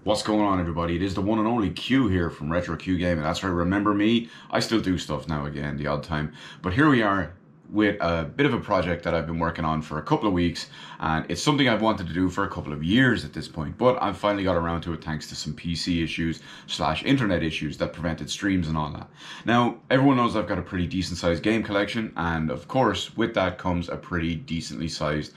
What's going on, everybody? It is the one and only Q here from Retro Q Gaming. That's right, remember me? I still do stuff now again, the odd time. But here we are with a bit of a project that I've been working on for a couple of weeks, and it's something I've wanted to do for a couple of years at this point, but I've finally got around to it thanks to some PC issues / internet issues that prevented streams and all that. Now, everyone knows I've got a pretty decent sized game collection, and of course, with that comes a pretty decently sized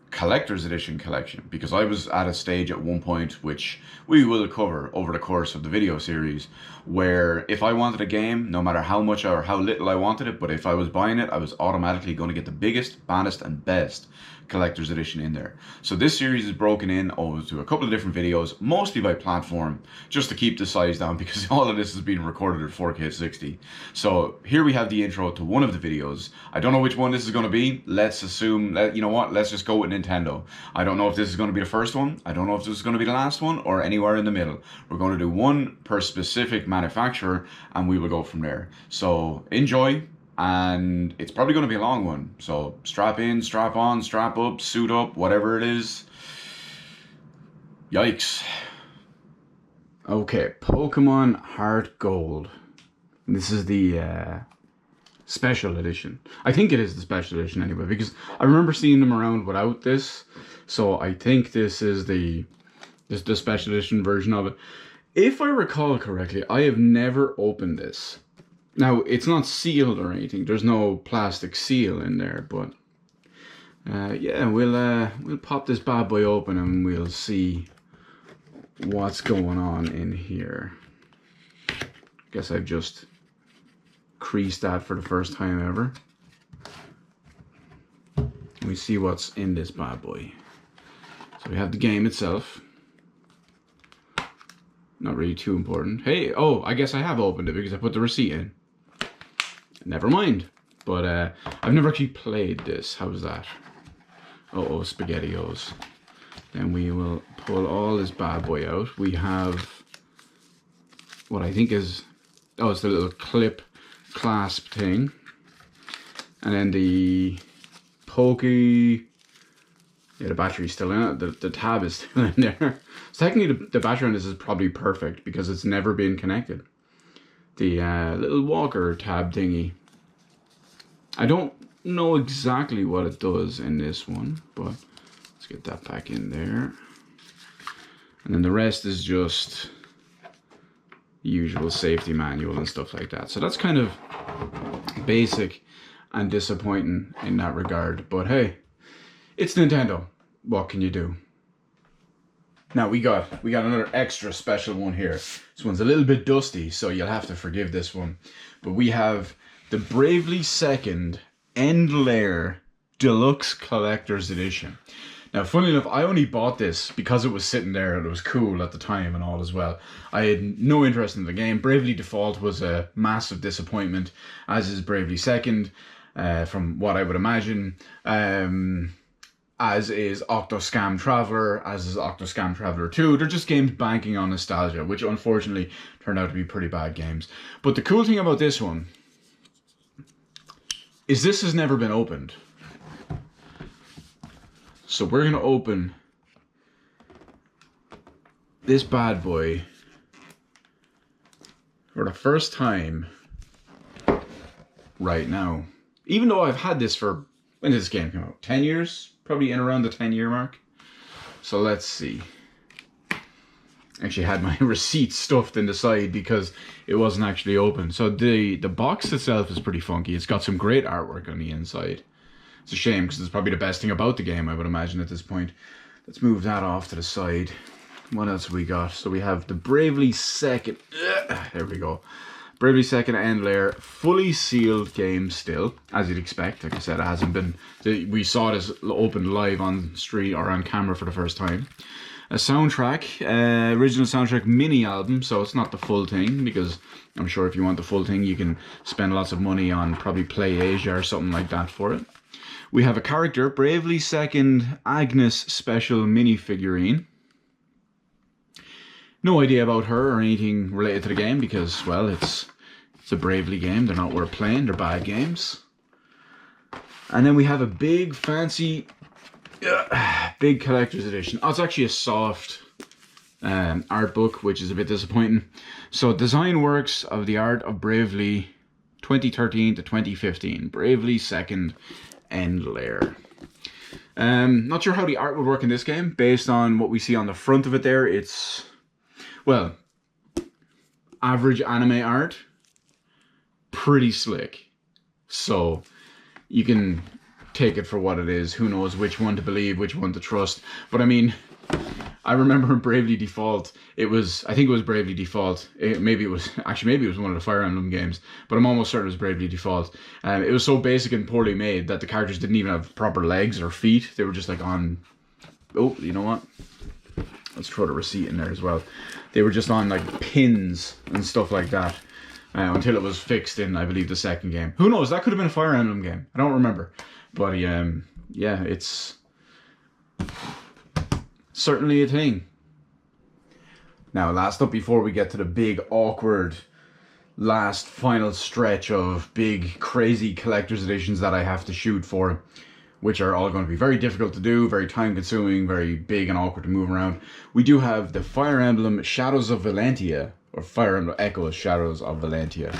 collector's edition collection, because I was at a stage at one point, which we will cover over the course of the video series, where if I wanted a game, no matter how much or how little I wanted it, but if I was buying it, I was automatically going to get the biggest, baddest and best collector's edition in there. So this series is broken in over to a couple of different videos, mostly by platform, just to keep the size down, because all of this is being recorded at 4K 60. So here we have the intro to one of the videos. I don't know which one this is going to be. Let's assume that, you know what, let's just go with Nintendo. I don't know if this is going to be the first one. I don't know if this is going to be the last one, or anywhere in the middle. We're going to do one per specific manufacturer, and we will go from there. So enjoy. And it's probably going to be a long one, so strap in, strap on, strap up, suit up, whatever it is. Yikes. Okay, Pokemon Heart Gold. This is the special edition. I think it is the special edition anyway, because I remember seeing them around without this, so I think this is the special edition version of it. If I recall correctly, I have never opened this. Now, it's not sealed or anything. There's no plastic seal in there, but yeah, we'll pop this bad boy open and we'll see what's going on in here. Guess I've just creased that for the first time ever. We see what's in this bad boy. So we have the game itself. Not really too important. Hey, oh, I guess I have opened it because I put the receipt in. Never mind. But I've never actually played this. How's that? Uh-oh, SpaghettiOs. Then we will pull all this bad boy out. We have what I think is, oh, it's the little clip clasp thing. And then the pokey, yeah, the battery's still in it. The tab is still in there. So technically the battery on this is probably perfect because it's never been connected. The little walker tab thingy. I don't know exactly what it does in this one, but let's get that back in there. And then the rest is just the usual safety manual and stuff like that. So that's kind of basic and disappointing in that regard. But hey, it's Nintendo. What can you do? Now we got another extra special one here. This one's a little bit dusty, so you'll have to forgive this one. But we have the Bravely Second End Layer Deluxe Collector's Edition. Now, funnily enough, I only bought this because it was sitting there and it was cool at the time and all as well. I had no interest in the game. Bravely Default was a massive disappointment, as is Bravely Second, from what I would imagine. As is Octoscam Traveler, as is Octoscam Traveler 2. They're just games banking on nostalgia, which unfortunately turned out to be pretty bad games. But the cool thing about this one is this has never been opened. So we're going to open this bad boy for the first time right now. Even though I've had this for, when did this game come out? 10 years? Probably in around the 10-year mark. So let's see. Actually had my receipt stuffed in the side because it wasn't actually open. So the box itself is pretty funky. It's got some great artwork on the inside. It's a shame because it's probably the best thing about the game, I would imagine, at this point. Let's move that off to the side. What else have we got? So we have the Bravely Second. There we go. Bravely Second End Layer, fully sealed game still, as you'd expect. Like I said, it hasn't been, we saw this open live on stream or on camera for the first time. A soundtrack, original soundtrack mini album, so it's not the full thing, because I'm sure if you want the full thing, you can spend lots of money on probably Play Asia or something like that for it. We have a character, Bravely Second Agnes Special mini figurine. No idea about her or anything related to the game because, well, it's a Bravely game. They're not worth playing. They're bad games. And then we have a big, fancy, big collector's edition. Oh, it's actually a soft art book, which is a bit disappointing. So design works of the art of Bravely 2013 to 2015. Bravely second end layer. Not sure how the art would work in this game. Based on what we see on the front of it there, it's, well, average anime art. Pretty slick. So you can take it for what it is. Who knows which one to believe, which one to trust. But I mean, I remember in Bravely Default, I think it was Bravely Default. Maybe it was one of the Fire Emblem games, but I'm almost certain it was Bravely Default. It was so basic and poorly made that the characters didn't even have proper legs or feet. They were just like on, oh, you know what? Let's throw the receipt in there as well. They were just on like pins and stuff like that. Until it was fixed in, I believe, the second game. Who knows? That could have been a Fire Emblem game. I don't remember. But yeah, it's certainly a thing. Now, last up before we get to the big, awkward, last final stretch of big, crazy collector's editions that I have to shoot for, which are all going to be very difficult to do, very time-consuming, very big and awkward to move around. We do have the Fire Emblem Shadows of Valentia, or Fire Emblem Echoes Shadows of Valentia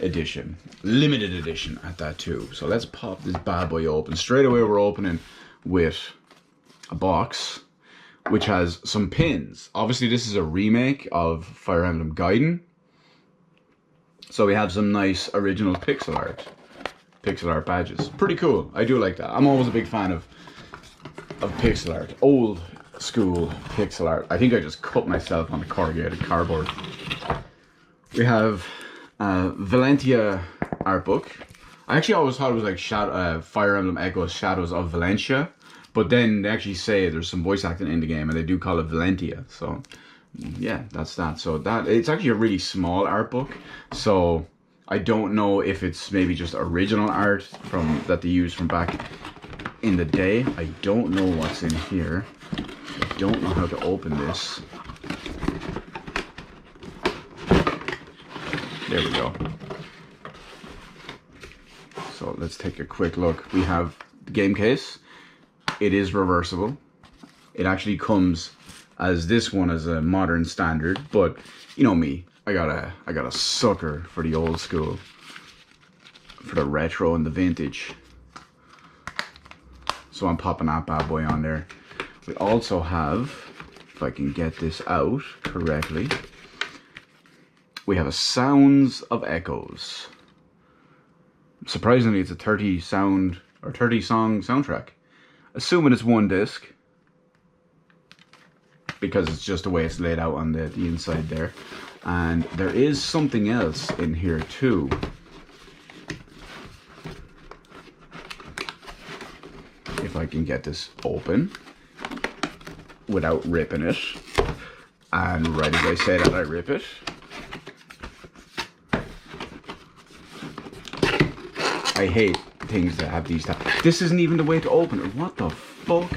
edition. Limited edition at that too. So let's pop this bad boy open. Straight away we're opening with a box which has some pins. Obviously this is a remake of Fire Emblem Gaiden. So we have some nice original pixel art badges. Pretty cool. I do like that. I'm always a big fan of pixel art. Old school pixel art. I think I just cut myself on the corrugated cardboard. We have Valentia art book. I actually always thought it was like Fire Emblem Echoes Shadows of Valentia, but then they actually say there's some voice acting in the game and they do call it Valentia. So yeah, that's that. So that it's actually a really small art book. So I don't know if it's maybe just original art from that they used from back in the day. I don't know what's in here. I don't know how to open this. There we go. So let's take a quick look. We have the game case. It is reversible. It actually comes as this one as a modern standard, but you know me, I got a sucker for the old school, for the retro and the vintage. So I'm popping that bad boy on there. We also have, if I can get this out correctly, we have a Sounds of Echoes. Surprisingly, it's a 30 song soundtrack. Assuming it's one disc, because it's just the way it's laid out on the inside there. And there is something else in here too. If I can get this open without ripping it. And right as I say that, I rip it. I hate things that have these tabs. This isn't even the way to open it. What the fuck?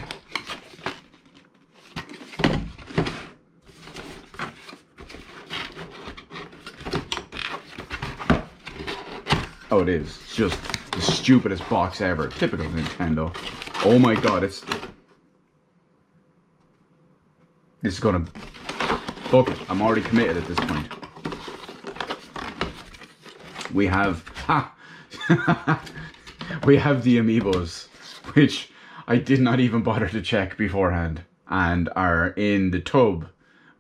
Oh, it is. It's just the stupidest box ever. Typical Nintendo. Oh my god, this is gonna... Fuck it. I'm already committed at this point. We have... Ha! We have the amiibos, which I did not even bother to check beforehand, and are in the tub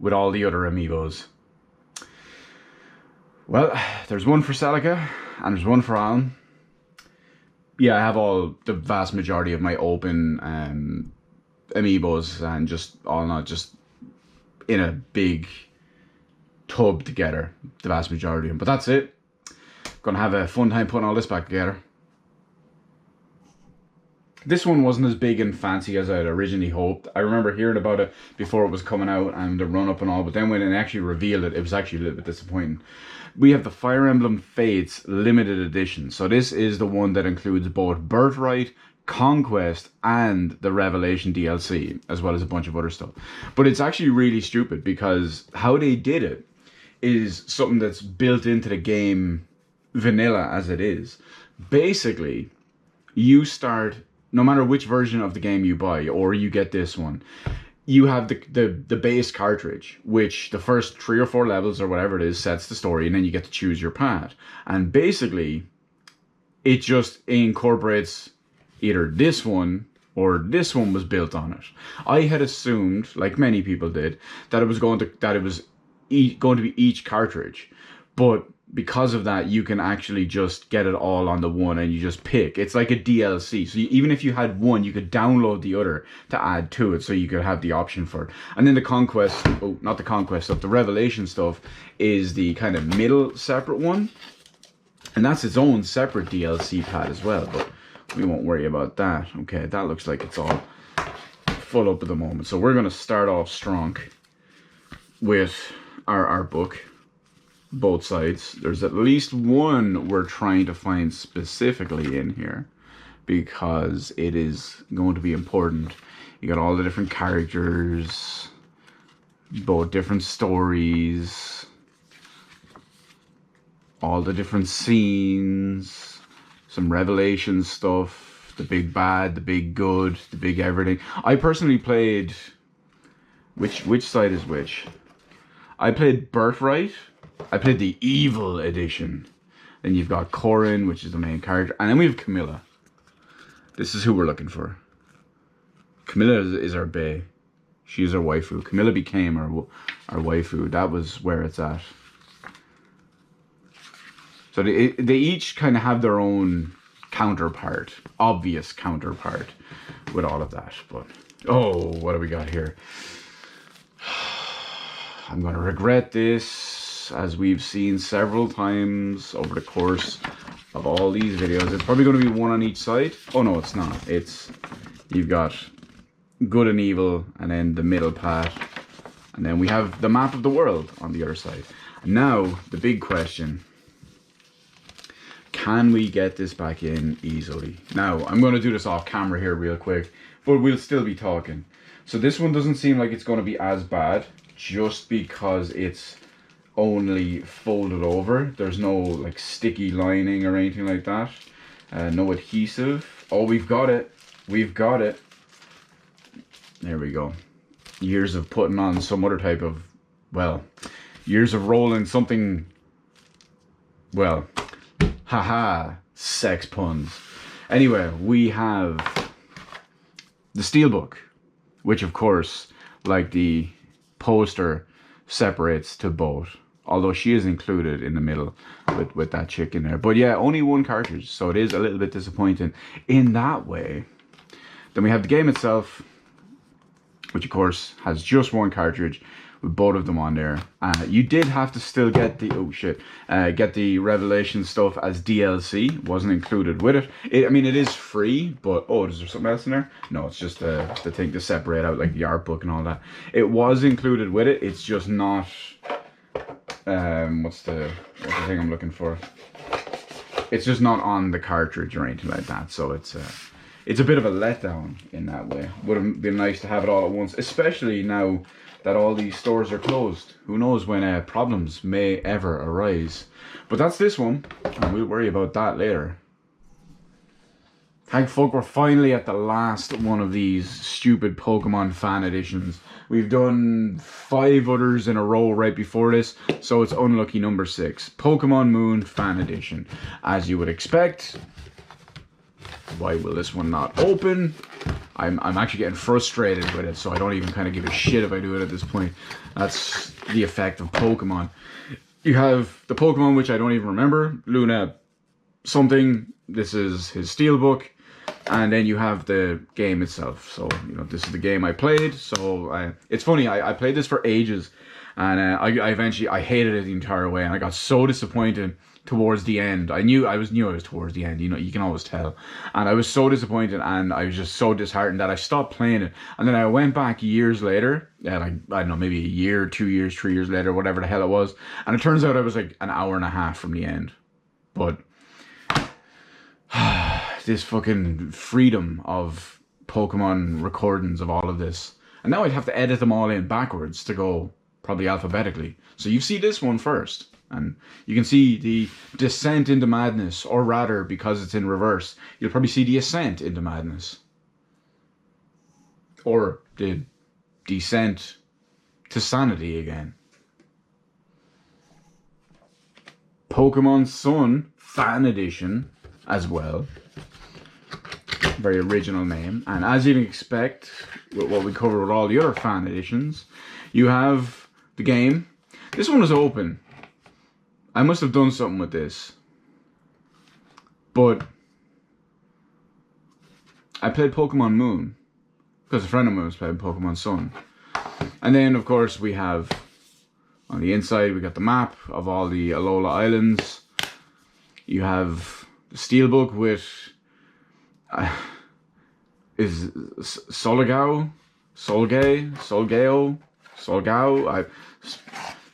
with all the other amiibos. Well, there's one for Celica, and there's one for Alan. Yeah, I have the vast majority of my open amiibos, and just in a big tub together, the vast majority of them. But that's it. Gonna have a fun time putting all this back together. This one wasn't as big and fancy as I had originally hoped. I remember hearing about it before it was coming out and the run up and all, but then when it actually revealed it, it was actually a little bit disappointing. We have the Fire Emblem Fates limited edition. So this is the one that includes both Birthright, Conquest, and the Revelation DLC, as well as a bunch of other stuff. But it's actually really stupid because how they did it is something that's built into the game vanilla as it is. Basically, you start, no matter which version of the game you buy, or you get this one, you have the base cartridge, which the first 3 or 4 levels or whatever it is sets the story, and then you get to choose your path. And basically, it just incorporates either this one or this one was built on it. I had assumed, like many people did, that it was going to be each cartridge, but because of that, you can actually just get it all on the one, and you just pick. It's like a DLC. So even if you had one, you could download the other to add to it, so you could have the option for it. And then the Conquest, oh, not the Conquest stuff, the Revelation stuff is the kind of middle separate one. And that's its own separate DLC pad as well, but we won't worry about that. Okay, that looks like it's all full up at the moment. So we're going to start off strong with our book. Both sides. There's at least one we're trying to find specifically in here, because it is going to be important. You got all the different characters, both different stories, all the different scenes, some Revelation stuff, the big bad, the big good, the big everything. I personally played, which side is which? I played Birthright. I played the evil edition. Then you've got Corin, which is the main character. And then we have Camilla. This is who we're looking for. Camilla is our bae. She's our waifu. Camilla became our waifu. That was where it's at. So they each kind of have their own counterpart. Obvious counterpart with all of that. But, oh, what do we got here? I'm going to regret this, as we've seen several times over the course of all these videos. It's probably going to be one on each side. Oh no, it's not. You've got good and evil, and then the middle part, and then we have the map of the world on the other side. And now the big question: can we get this back in easily? Now I'm going to do this off camera here real quick, but we'll still be talking. So this one doesn't seem like it's going to be as bad, just because it's only folded over. There's no like sticky lining or anything like that. No adhesive. Oh, we've got it. We've got it. There we go. Years of putting on some other type of, well, years of rolling something, well, haha, sex puns. Anyway, we have the steelbook, which of course, like the poster, separates to both. Although she is included in the middle with that chick in there. But yeah, only one cartridge, so it is a little bit disappointing in that way. Then we have the game itself, which of course has just one cartridge with both of them on there. You did have to still get the, get the Revelation stuff as DLC. It wasn't included with it. I mean, it is free, but, oh, is there something else in there? No, it's just the thing to separate out, like the art book and all that. It was included with it, it's just not, what's the thing I'm looking for? It's just not on the cartridge or anything like that, so it's a bit of a letdown in that way. Would have been nice to have it all at once, especially now that all these stores are closed. Who knows when problems may ever arise. But that's this one, and we'll worry about that later. Thank fuck we're finally at the last one of these stupid Pokemon fan editions. We've done 5 others in a row right before this, so it's unlucky number 6. Pokemon Moon fan edition. As you would expect. Why will this one not open? I'm actually getting frustrated with it, so I don't even kind of give a shit if I do it at this point. That's the effect of Pokemon. You have the Pokemon, which I don't even remember. Luna something. This is his steelbook. And then you have the game itself. So, you know, this is the game I played. So, it's funny, I played this for ages. And I eventually, I hated it the entire way. And I got so disappointed towards the end. I knew I was towards the end. You know, you can always tell. And I was so disappointed, and I was just so disheartened that I stopped playing it. And then I went back years later, like, I don't know, maybe a year, 2 years, 3 years later, whatever the hell it was. And it turns out I was like an hour and a half from the end. But this fucking freedom of Pokemon recordings of all of this. And now I'd have to edit them all in backwards to go probably alphabetically. So you see this one first. And you can see the descent into madness, or rather, because it's in reverse, you'll probably see the ascent into madness. Or the descent to sanity again. Pokemon Sun Fan Edition as well. Very original name. And as you'd expect, with what we cover with all the other fan editions, you have the game. This one is open. I must have done something with this. But I played Pokemon Moon because a friend of mine was playing Pokemon Sun. And then, of course, we have on the inside, we got the map of all the Alola Islands. You have the steelbook with is Solgao, Solgao,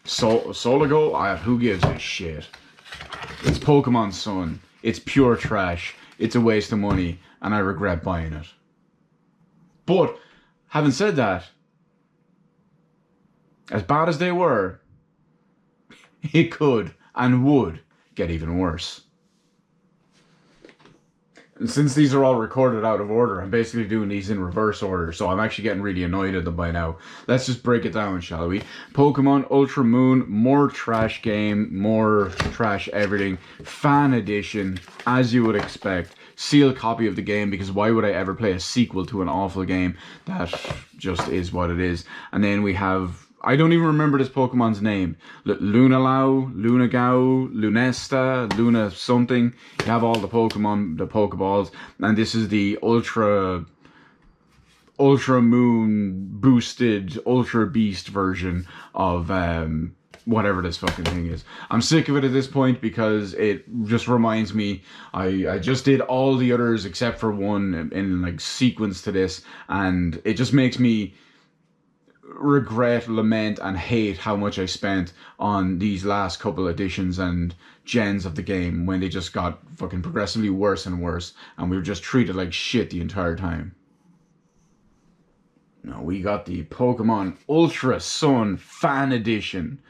Soligo. Who gives a shit? It's Pokemon Sun. It's pure trash. It's a waste of money, and I regret buying it. But having said that, as bad as they were, it could and would get even worse. And since these are all recorded out of order, I'm basically doing these in reverse order, so I'm actually getting really annoyed at them by now. Let's just break it down, shall we? Pokemon Ultra Moon, more trash game, more trash everything. Fan edition, as you would expect. Sealed copy of the game, because why would I ever play a sequel to an awful game? That just is what it is. And then we have, I don't even remember this Pokemon's name. Lunalao, Lunagao, Lunesta, Luna something. You have all the Pokemon, the Pokeballs, and this is the Ultra Moon boosted Ultra Beast version of whatever this fucking thing is. I'm sick of it at this point because it just reminds me, I just did all the others except for one in like sequence to this, and it just makes me regret, lament, and hate how much I spent on these last couple editions and gens of the game when they just got fucking progressively worse and worse, and we were just treated like shit the entire time. Now we got the Pokemon Ultra Sun Fan Edition.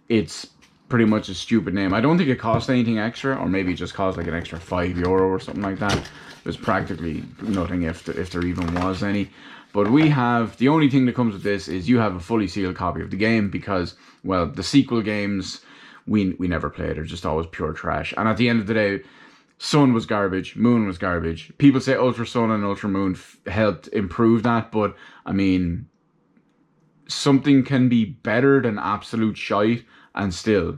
It's pretty much a stupid name. I don't think it cost anything extra, or maybe it just cost like an extra €5 or something like that. It was practically nothing if there even was any. But we have, the only thing that comes with this is you have a fully sealed copy of the game because, well, the sequel games, we never played. They're just always pure trash. And at the end of the day, Sun was garbage, Moon was garbage. People say Ultra Sun and Ultra Moon helped improve that, but, I mean, something can be better than absolute shite and still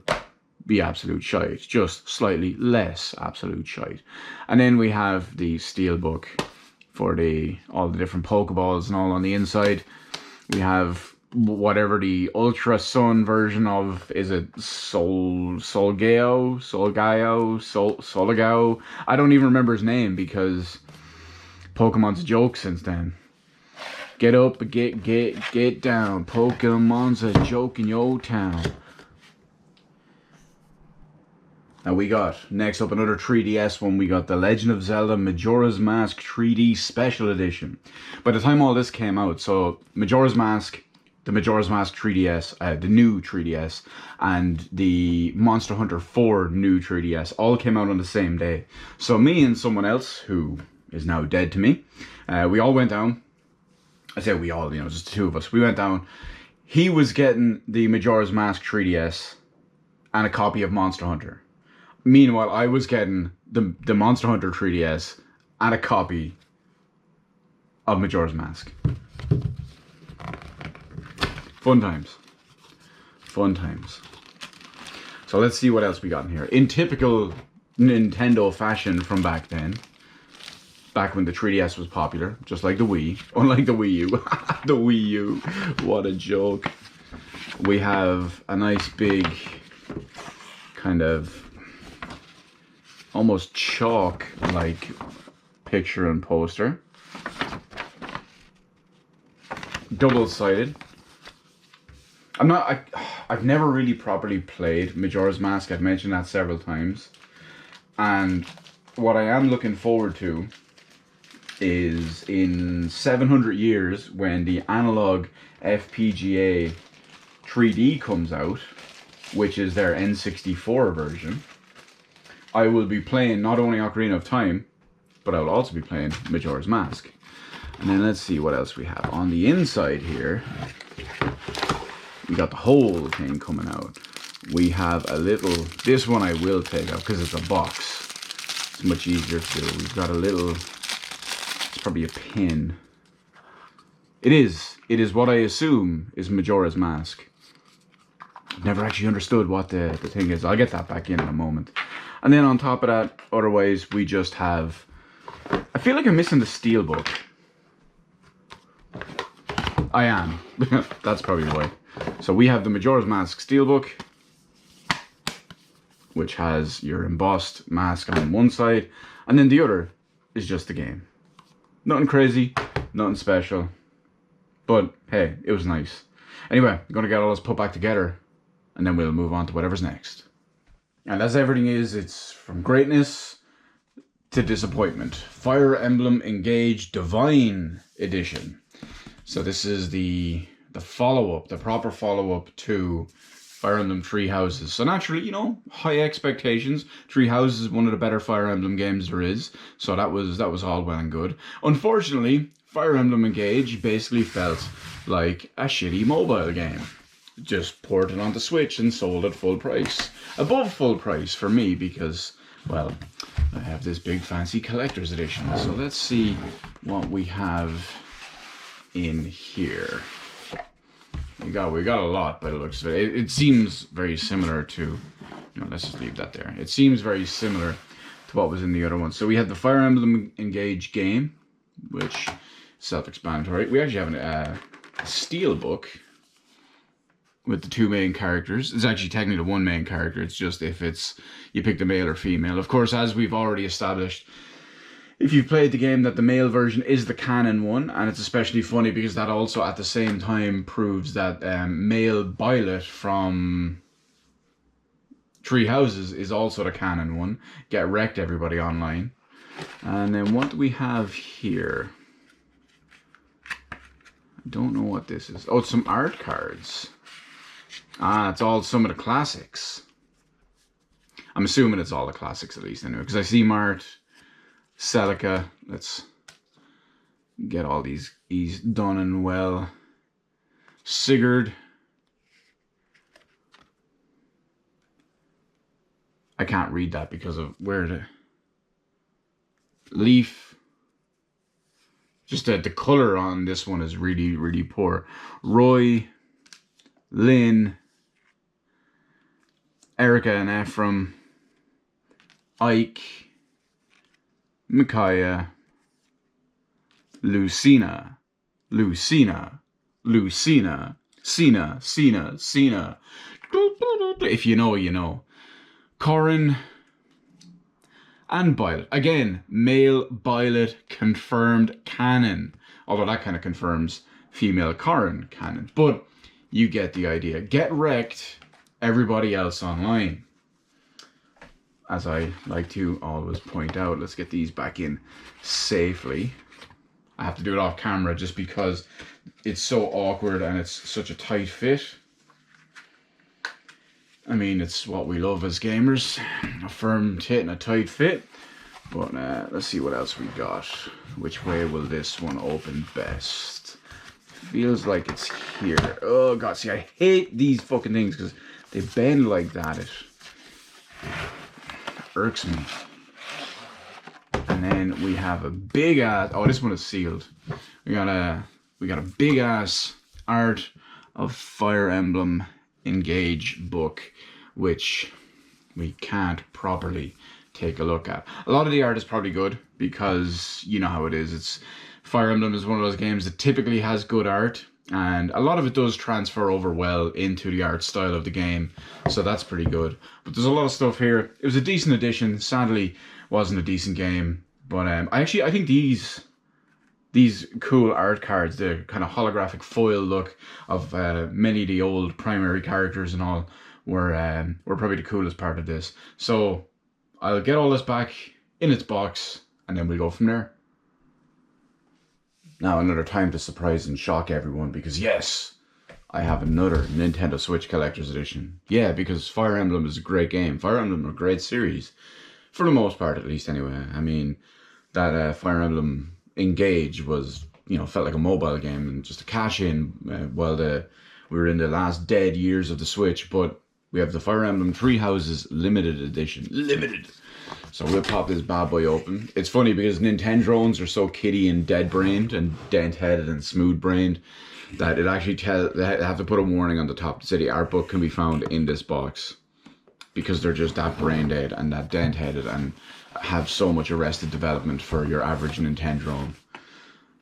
be absolute shite. Just slightly less absolute shite. And then we have the Steelbook for all the different Pokeballs and all on the inside. We have whatever the Ultra Sun version of, is it Solgao? I don't even remember his name because Pokemon's a joke since then. Get up, get down. Pokemon's a joke in your town. Now we got, next up, another 3DS one. We got The Legend of Zelda Majora's Mask 3D Special Edition. By the time all this came out, so Majora's Mask, the Majora's Mask 3DS, the new 3DS, and the Monster Hunter 4 new 3DS all came out on the same day. So me and someone else, who is now dead to me, we all went down. I say we all, just the two of us. We went down. He was getting the Majora's Mask 3DS and a copy of Monster Hunter. Meanwhile, I was getting the Monster Hunter 3DS and a copy of Majora's Mask. Fun times. Fun times. So let's see what else we got in here. In typical Nintendo fashion from back then, back when the 3DS was popular, just like the Wii, unlike the Wii U. The Wii U, what a joke. We have a nice big kind of almost chalk-like picture and poster. Double-sided. I've never really properly played Majora's Mask. I've mentioned that several times. And what I am looking forward to is in 700 years when the analog FPGA 3D comes out, which is their N64 version, I will be playing not only Ocarina of Time, but I will also be playing Majora's Mask. And then let's see what else we have. On the inside here, we got the whole thing coming out. We have a little, this one I will take out because it's a box. It's much easier to do. We've got a little, it's probably a pin. It is what I assume is Majora's Mask. I've never actually understood what the thing is. I'll get that back in a moment. And then on top of that, otherwise, we just have, I feel like I'm missing the steelbook. I am. That's probably why. So we have the Majora's Mask steelbook, which has your embossed mask on one side, and then the other is just the game. Nothing crazy, nothing special, but hey, it was nice. Anyway, I'm gonna get all this put back together, and then we'll move on to whatever's next. And as everything is, it's from greatness to disappointment. Fire Emblem Engage Divine Edition. So this is the follow-up, the proper follow-up to Fire Emblem Three Houses. So naturally, you know, high expectations. Three Houses is one of the better Fire Emblem games there is. So that was all well and good. Unfortunately, Fire Emblem Engage basically felt like a shitty mobile game. Just ported onto Switch and sold at full price. Above full price for me because, well, I have this big fancy collector's edition. So let's see what we have in here. We got a lot, but it looks, it seems very similar to, let's just leave that there. It seems very similar to what was in the other one. So we have the Fire Emblem Engage game, which is self-explanatory. We actually have a steel book with the two main characters. It's actually technically the one main character. It's just if you pick the male or female. Of course, as we've already established, if you've played the game, that the male version is the canon one, and it's especially funny because that also at the same time proves that male Byleth from Three Houses is also the canon one. Get wrecked, everybody online. And then what do we have here? I don't know what this is. Oh, it's some art cards. Ah, it's all some of the classics. I'm assuming it's all the classics at least anyway, because I see Mart, Celica. Let's get all these done and well. Sigurd. I can't read that because of where the Leaf. Just the color on this one is really, really poor. Roy, Lynn, Erica and Ephraim, Ike, Micaiah, Lucina, Cena. If you know, you know. Corin and Byleth. Again, male Byleth confirmed canon. Although that kind of confirms female Corin canon. But you get the idea. Get wrecked, everybody else online. As I like to always point out, let's get these back in safely. I have to do it off camera just because it's so awkward and it's such a tight fit. I mean, it's what we love as gamers. A firm tit and a tight fit. But let's see what else we got. Which way will this one open best? Feels like it's here. Oh god, see, I hate these fucking things because they bend like that. It irks me. And then we have a big ass. Oh, this one is sealed. We got a big ass art of Fire Emblem Engage book, which we can't properly take a look at. A lot of the art is probably good because you know how it is. It's Fire Emblem is one of those games that typically has good art, and a lot of it does transfer over well into the art style of the game, so that's pretty good. But there's a lot of stuff here. It was a decent addition. Sadly, wasn't a decent game, but I think these cool art cards, the kind of holographic foil look of many of the old primary characters and all, were probably the coolest part of this. So I'll get all this back in its box, and then we'll go from there. Now another time to surprise and shock everyone, because yes, I have another Nintendo Switch Collector's Edition. Yeah, because Fire Emblem is a great game. Fire Emblem are a great series. For the most part, at least, anyway. I mean, that Fire Emblem Engage was felt like a mobile game and just a cash in while we were in the last dead years of the Switch. But we have the Fire Emblem Three Houses limited edition. Limited. So we'll pop this bad boy open. It's funny because Nintendrones are so kiddie and dead-brained and dent-headed and smooth-brained that it actually they have to put a warning on the top to say the art book can be found in this box, because they're just that brain dead and that dent-headed and have so much arrested development for your average Nintendrone.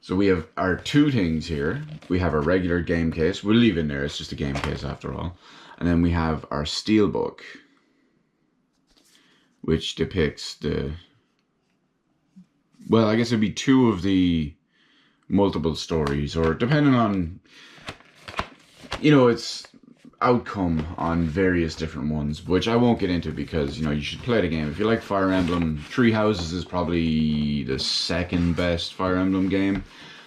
So we have our two things here. We have our regular game case. We'll leave in there. It's just a game case after all. And then we have our steelbook, which depicts well, I guess it'd be two of the multiple stories, or depending on, its outcome on various different ones, which I won't get into because, you should play the game. If you like Fire Emblem, Three Houses is probably the second best Fire Emblem game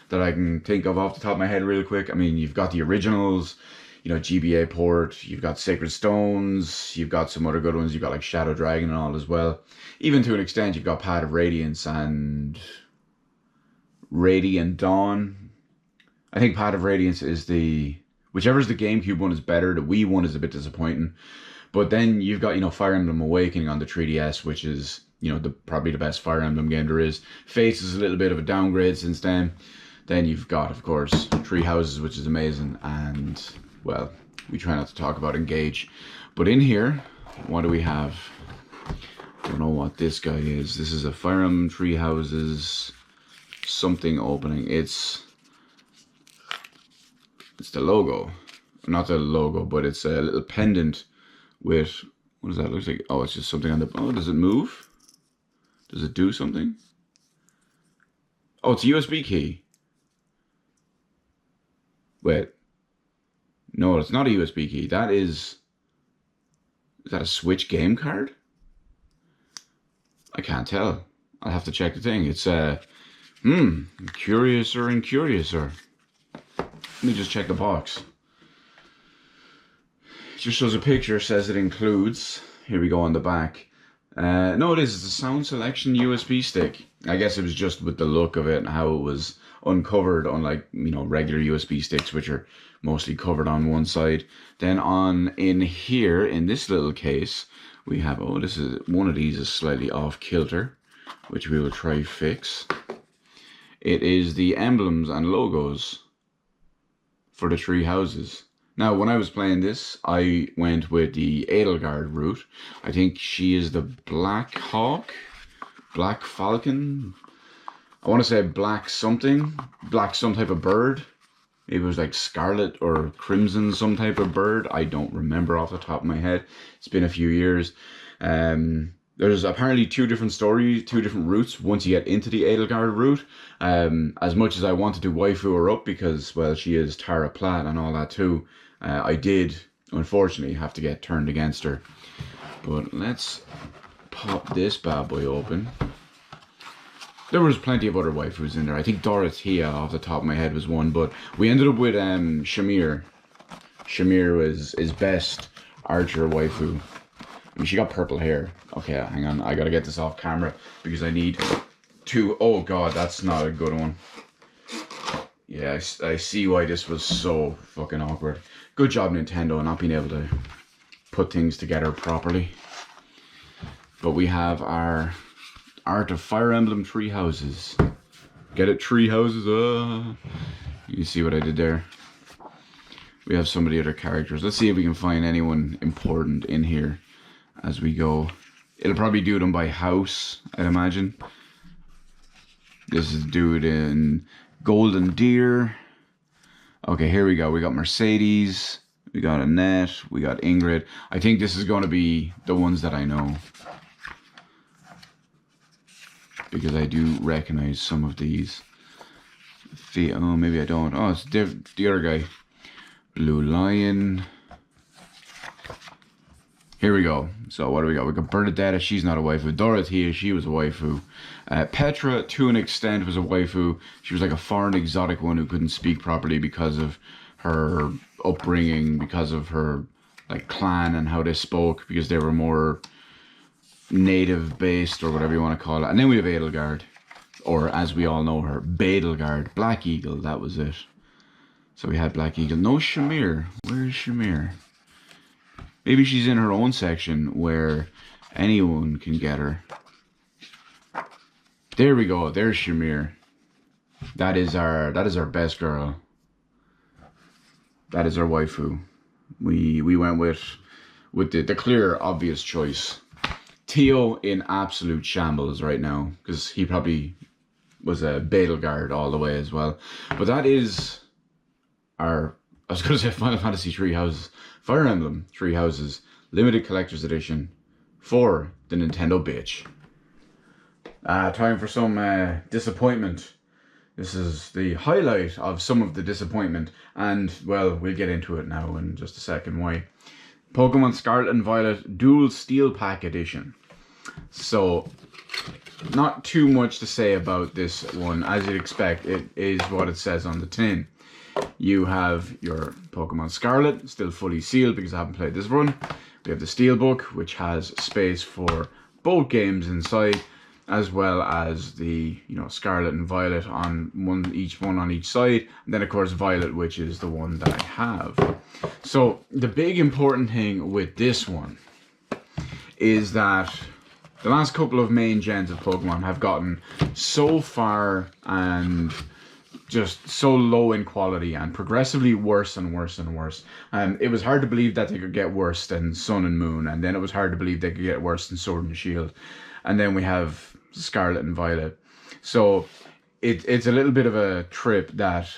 that I can think of off the top of my head really quick. I mean, you've got the originals, GBA port, you've got Sacred Stones, you've got some other good ones, you've got like Shadow Dragon and all as well. Even to an extent, you've got Path of Radiance and Radiant Dawn. I think Path of Radiance is whichever's the GameCube one is better. The Wii one is a bit disappointing. But then you've got, Fire Emblem Awakening on the 3DS, which is, probably the best Fire Emblem game there is. Fates is a little bit of a downgrade since then. Then you've got, of course, Three Houses, which is amazing, and well, we try not to talk about Engage. But in here, what do we have? Don't know what this guy is. This is a Fire Emblem Three Houses something opening. It's the logo. Not the logo, but it's a little pendant with, what does that look like? Oh, it's just something on the, oh, does it move? Does it do something? Oh, it's a USB key. Wait. No, it's not a USB key. Is that a Switch game card? I can't tell. I'll have to check the thing. It's curiouser and curiouser. Let me just check the box. It just shows a picture, says it includes. Here we go on the back. No, it is. It's a sound selection USB stick. I guess it was just with the look of it and how it was uncovered, unlike, regular USB sticks, which are mostly covered on one side. Then in here, in this little case, we have, this is, one of these is slightly off kilter, which we will try fix. It is the emblems and logos for the Three Houses. Now, when I was playing this, I went with the Edelgard route. I think she is the Black Hawk, Black Falcon. I want to say black some type of bird. Maybe it was like scarlet or crimson, some type of bird. I don't remember off the top of my head. It's been a few years. There's apparently two different stories, two different routes once you get into the Edelgard route. As much as I want to do waifu her up because, well, she is Tara Platt and all that too, I did, unfortunately, have to get turned against her. But let's pop this bad boy open. There was plenty of other waifus in there. I think Dorothea, off the top of my head, was one, but we ended up with Shamir. Shamir was his best archer waifu. I mean, she got purple hair. Okay, hang on. I gotta get this off camera because I need to... Oh god, that's not a good one. Yeah, I see why this was so fucking awkward. Good job, Nintendo, not being able to put things together properly. But we have our Art of Fire Emblem Three Houses. Get it? Three Houses? You see what I did there? We have some of the other characters. Let's see if we can find anyone important in here as we go. It'll probably do them by house, I'd imagine. This is dude in Golden Deer. Okay, here we go. We got Mercedes. We got Annette. We got Ingrid. I think this is going to be the ones that I know, because I do recognize some of these. Oh, maybe I don't. Oh, it's the other guy. Blue Lion. Here we go. So what do we got? We got Bernadetta. She's not a waifu. Dorothea. She was a waifu. Petra, to an extent, was a waifu. She was like a foreign exotic one who couldn't speak properly because of her upbringing, because of her like clan and how they spoke, because they were more native based or whatever you want to call it. And then we have Edelgard. or as we all know her, Betelgeuse, Black Eagle, that was it. So we had Black Eagle. No Shamir. Where is Shamir? Maybe she's in her own section where anyone can get her. There we go. There's Shamir. That is our best girl. That is our waifu. We went with the clear, obvious choice. Theo in absolute shambles right now, because he probably was a Betelgeuse all the way as well. But that is our, I was going to say Final Fantasy Three Houses, Fire Emblem Three Houses, limited collector's edition for the Nintendo bitch. Time for some disappointment. This is the highlight of some of the disappointment, and well, we'll get into it now in just a second why. Pokemon Scarlet and Violet Dual Steel Pack Edition. So, not too much to say about this one. As you'd expect, it is what it says on the tin. You have your Pokemon Scarlet, still fully sealed because I haven't played this run. We have the Steelbook, which has space for both games inside, as well as the, you know, Scarlet and Violet on each one on each side, and then of course Violet, which is the one that I have. So the big important thing with this one is that the last couple of main gens of Pokemon have gotten so far and just so low in quality and progressively worse and worse and worse. It was hard to believe that they could get worse than Sun and Moon, and then it was hard to believe they could get worse than Sword and Shield. And then we have Scarlet and Violet. So it's a little bit of a trip that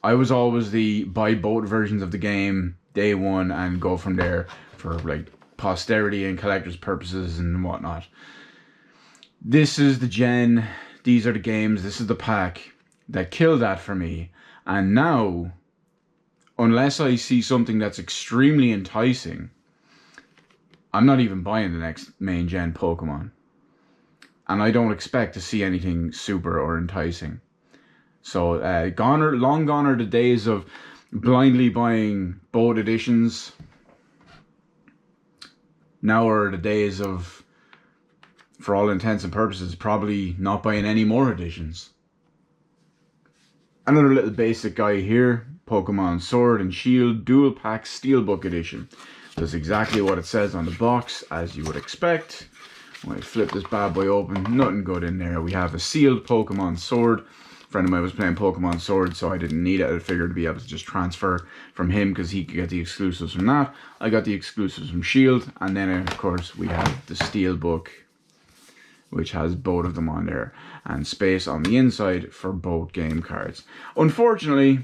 I was always the buy both versions of the game day one and go from there for like posterity and collector's purposes and whatnot. This is the gen, these are the games, this is the pack that killed that for me. And now, unless I see something that's extremely enticing, I'm not even buying the next main gen Pokemon. And I don't expect to see anything super or enticing. So long gone are the days of blindly buying both editions. Now are the days of, for all intents and purposes, probably not buying any more editions. Another little basic guy here, Pokemon Sword and Shield Dual Pack Steelbook Edition. That's exactly what it says on the box, as you would expect. When I flip this bad boy open, nothing good in there. We have a sealed Pokemon Sword. A friend of mine was playing Pokemon Sword, so I didn't need it. I figured to be able to just transfer from him because he could get the exclusives from that. I got the exclusives from Shield, and then of course we have the Steelbook, which has both of them on there, and space on the inside for both game cards. Unfortunately,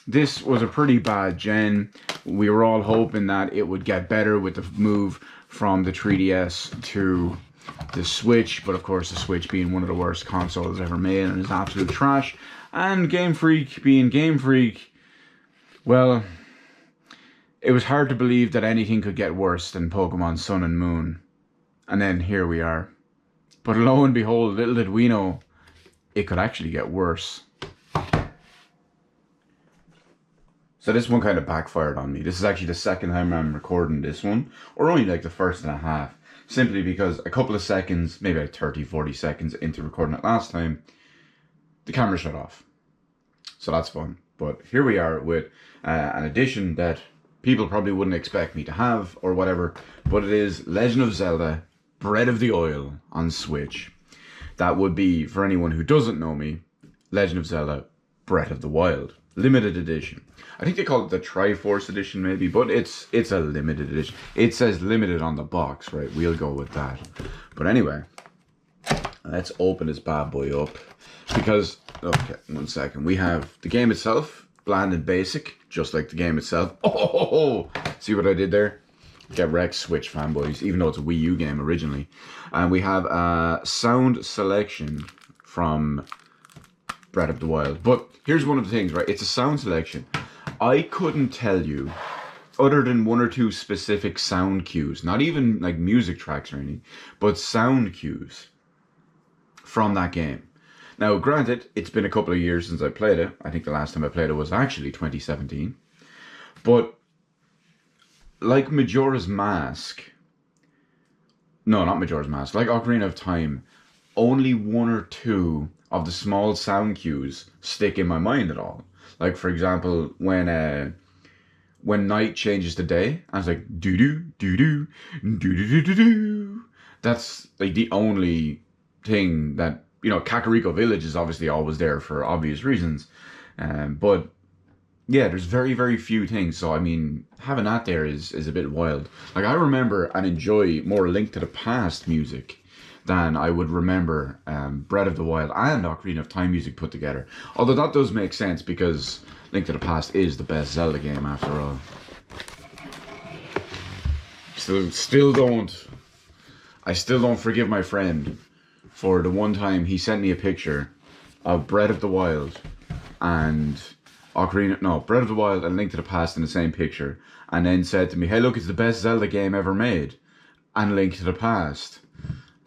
this was a pretty bad gen. We were all hoping that it would get better with the move from the 3DS to the Switch, but of course the Switch being one of the worst consoles ever made and is absolute trash, and Game Freak being Game Freak, well, it was hard to believe that anything could get worse than Pokemon Sun and Moon. And then here we are. But lo and behold, little did we know, it could actually get worse. So this one kind of backfired on me. This is actually the second time I'm recording this one, or only like the first and a half. Simply because a couple of seconds, maybe like 30, 40 seconds into recording it last time, the camera shut off. So that's fun. But here we are with an edition that people probably wouldn't expect me to have or whatever. But it is Legend of Zelda Breath of the Oil on Switch. That would be, for anyone who doesn't know me, Legend of Zelda Breath of the Wild. Limited edition. I think they call it the Triforce edition maybe, but it's a limited edition. It says limited on the box, right? We'll go with that. But anyway, let's open this bad boy up. Because, okay, 1 second. We have the game itself, bland and basic, just like the game itself. Oh, see what I did there? Get wrecked, Switch fanboys, even though it's a Wii U game originally. And we have a sound selection from Breath of the Wild. But here's one of the things, right? It's a sound selection. I couldn't tell you, other than one or two specific sound cues, not even like music tracks or anything, but sound cues from that game. Now, granted, it's been a couple of years since I played it. I think the last time I played it was actually 2017. But like Majora's Mask, no, not Majora's Mask, like Ocarina of Time, only one or two of the small sound cues stick in my mind at all. Like, for example, when night changes to day, I was like, doo doo, doo doo, doo doo doo doo doo. That's like the only thing that, Kakariko Village is obviously always there for obvious reasons. But yeah, there's very, very few things. So, I mean, having that there is a bit wild. Like, I remember and enjoy more Link to the Past music than I would remember Breath of the Wild and Ocarina of Time music put together. Although that does make sense because Link to the Past is the best Zelda game after all. I still don't forgive my friend for the one time he sent me a picture of Breath of the Wild and Breath of the Wild and Link to the Past in the same picture, and then said to me, "Hey, look, it's the best Zelda game ever made," and Link to the Past.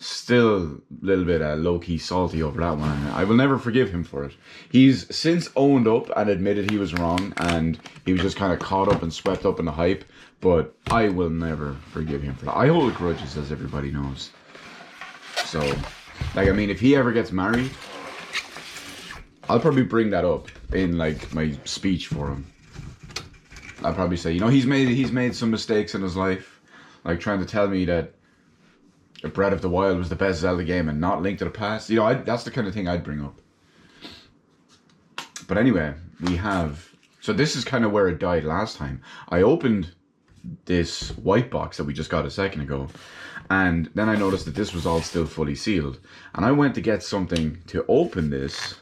Still a little bit low-key salty over that one. I will never forgive him for it. He's since owned up and admitted he was wrong, and he was just kind of caught up and swept up in the hype, but I will never forgive him for that. I hold grudges, as everybody knows. So, like, I mean, if he ever gets married, I'll probably bring that up in, like, my speech for him. I'll probably say, he's made some mistakes in his life, like trying to tell me that Breath of the Wild was the best Zelda game and not Link to the Past. That's the kind of thing I'd bring up. But anyway, so this is kind of where it died last time. I opened this white box that we just got a second ago, and then I noticed that this was all still fully sealed. And I went to get something to open this.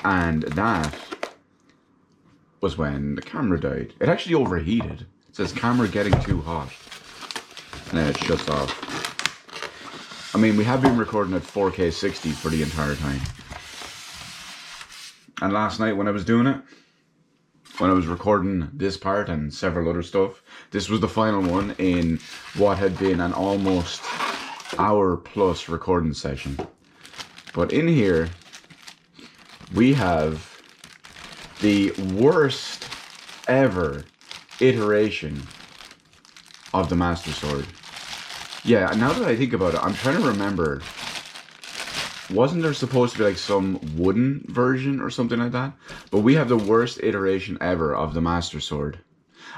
And that was when the camera died. It actually overheated. It says camera getting too hot. And then it shuts off. I mean, we have been recording at 4K 60 for the entire time. And last night when I was doing it, when I was recording this part and several other stuff, this was the final one in what had been an almost hour plus recording session. But in here, we have the worst ever iteration of the Master Sword. Yeah, now that I think about it, I'm trying to remember, wasn't there supposed to be like some wooden version or something like that? But we have the worst iteration ever of the Master Sword.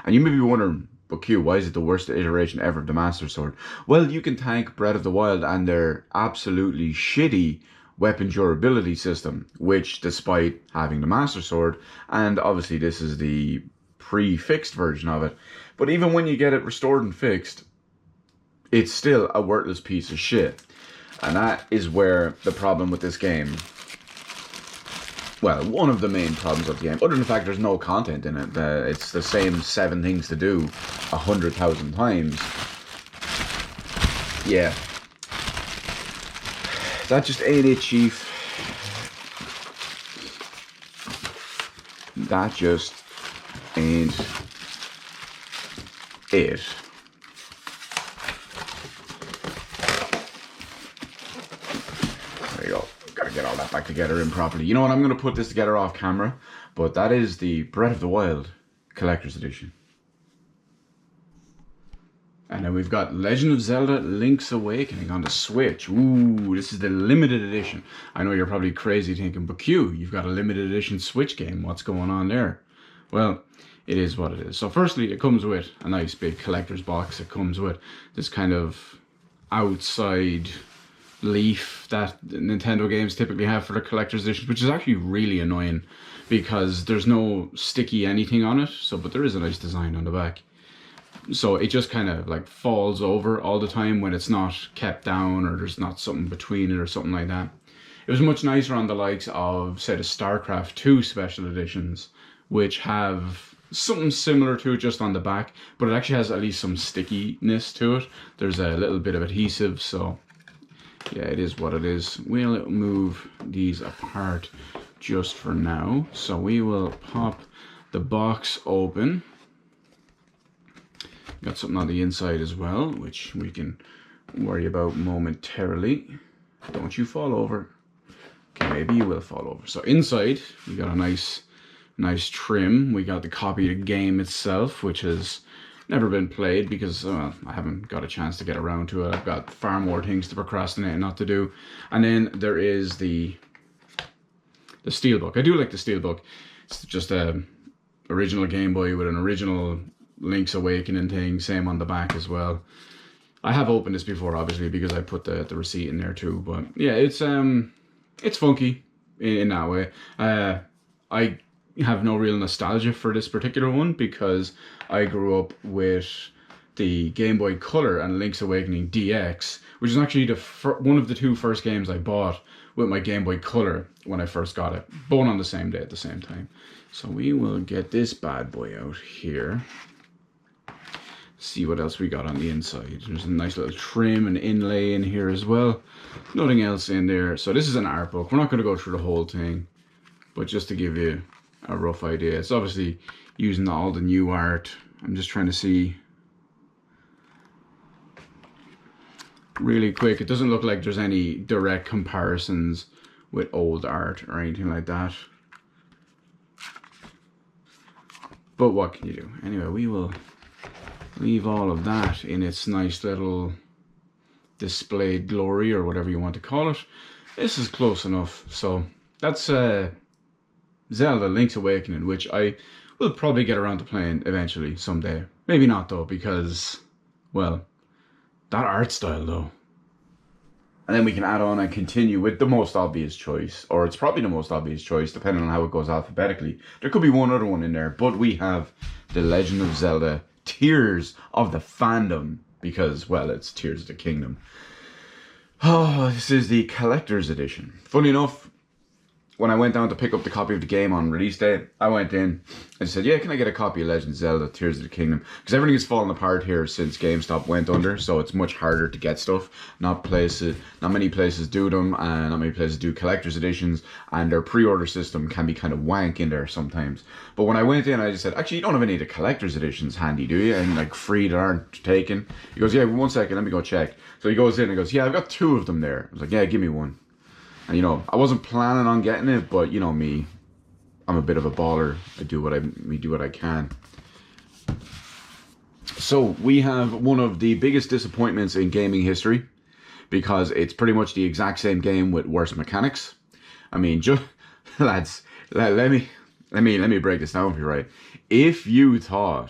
And you may be wondering, but Q, why is it the worst iteration ever of the Master Sword? Well, you can thank Breath of the Wild and their absolutely shitty weapon durability system, which, despite having the Master Sword, and obviously this is the pre-fixed version of it, but even when you get it restored and fixed, it's still a worthless piece of shit. And that is where the problem with this game, well, one of the main problems of the game, other than the fact there's no content in it, it's the same 7 things to do 100,000 times. Yeah. That just ain't it, Chief. That just ain't it. There you go. Gotta get all that back together in properly. You know what? I'm gonna put this together off camera, but that is the Breath of the Wild Collector's Edition. And then we've got Legend of Zelda Link's Awakening on the Switch. Ooh, this is the limited edition. I know you're probably crazy thinking, but Q, you've got a limited edition Switch game. What's going on there? Well, it is what it is. So firstly, it comes with a nice big collector's box. It comes with this kind of outside leaf that Nintendo games typically have for their collector's editions, which is actually really annoying because there's no sticky anything on it. But there is a nice design on the back. So it just kind of like falls over all the time when it's not kept down or there's not something between it or something like that. It was much nicer on the likes of, say, the StarCraft 2 special editions, which have something similar to it just on the back, but it actually has at least some stickiness to it. There's a little bit of adhesive, so yeah, it is what it is. We'll move these apart just for now. So we will pop the box open. Got something on the inside as well, which we can worry about momentarily. Don't you fall over. Okay, maybe you will fall over. So inside, we got a nice trim. We got the copy of the game itself, which is Never been played because I haven't got a chance to get around to it. I've got far more things to procrastinate and not to do. And then there is the Steelbook. I do like the Steelbook. It's just a original Game Boy with an original Link's Awakening thing. Same on the back as well. I have opened this before, obviously, because I put the receipt in there too. But yeah, it's funky in that way. I have no real nostalgia for this particular one because I grew up with the Game Boy Color and Link's Awakening DX, which is actually one of the two first games I bought with my Game Boy Color when I first got it, both on the same day at the same time. So we will get this bad boy out here. See what else we got on the inside. There's a nice little trim and inlay in here as well. Nothing else in there. So this is an art book. We're not going to go through the whole thing, but just to give you a rough idea. It's obviously using all the new art. I'm just trying to see really quick. It doesn't look like there's any direct comparisons with old art or anything like that. But what can you do? Anyway, we will leave all of that in its nice little displayed glory or whatever you want to call it. This is close enough. So that's Zelda Link's Awakening, which I will probably get around to playing eventually someday. Maybe not though, because, well, that art style though. And then we can add on and continue with the most obvious choice, or it's probably the most obvious choice depending on how it goes alphabetically. There could be one other one in there, but we have The Legend of Zelda Tears of the Fandom, because, well, it's Tears of the Kingdom. Oh, this is the collector's edition. Funny enough, when I went down to pick up the copy of the game on release day, I went in and said, yeah, can I get a copy of Legend of Zelda Tears of the Kingdom? Because everything has fallen apart here since GameStop went under, so it's much harder to get stuff. Not many places do them, and not many places do collector's editions, and their pre-order system can be kind of wank in there sometimes. But when I went in, I just said, actually, you don't have any of the collector's editions handy, do you? And like free that aren't taken. He goes, yeah, 1 second, let me go check. So he goes in and goes, yeah, I've got 2 of them there. I was like, yeah, give me one. And, you know, I wasn't planning on getting it, but, you know me, I'm a bit of a baller. I do what I can. So we have one of the biggest disappointments in gaming history, because it's pretty much the exact same game with worse mechanics. I mean, just lads, let me break this down for you, right? If you thought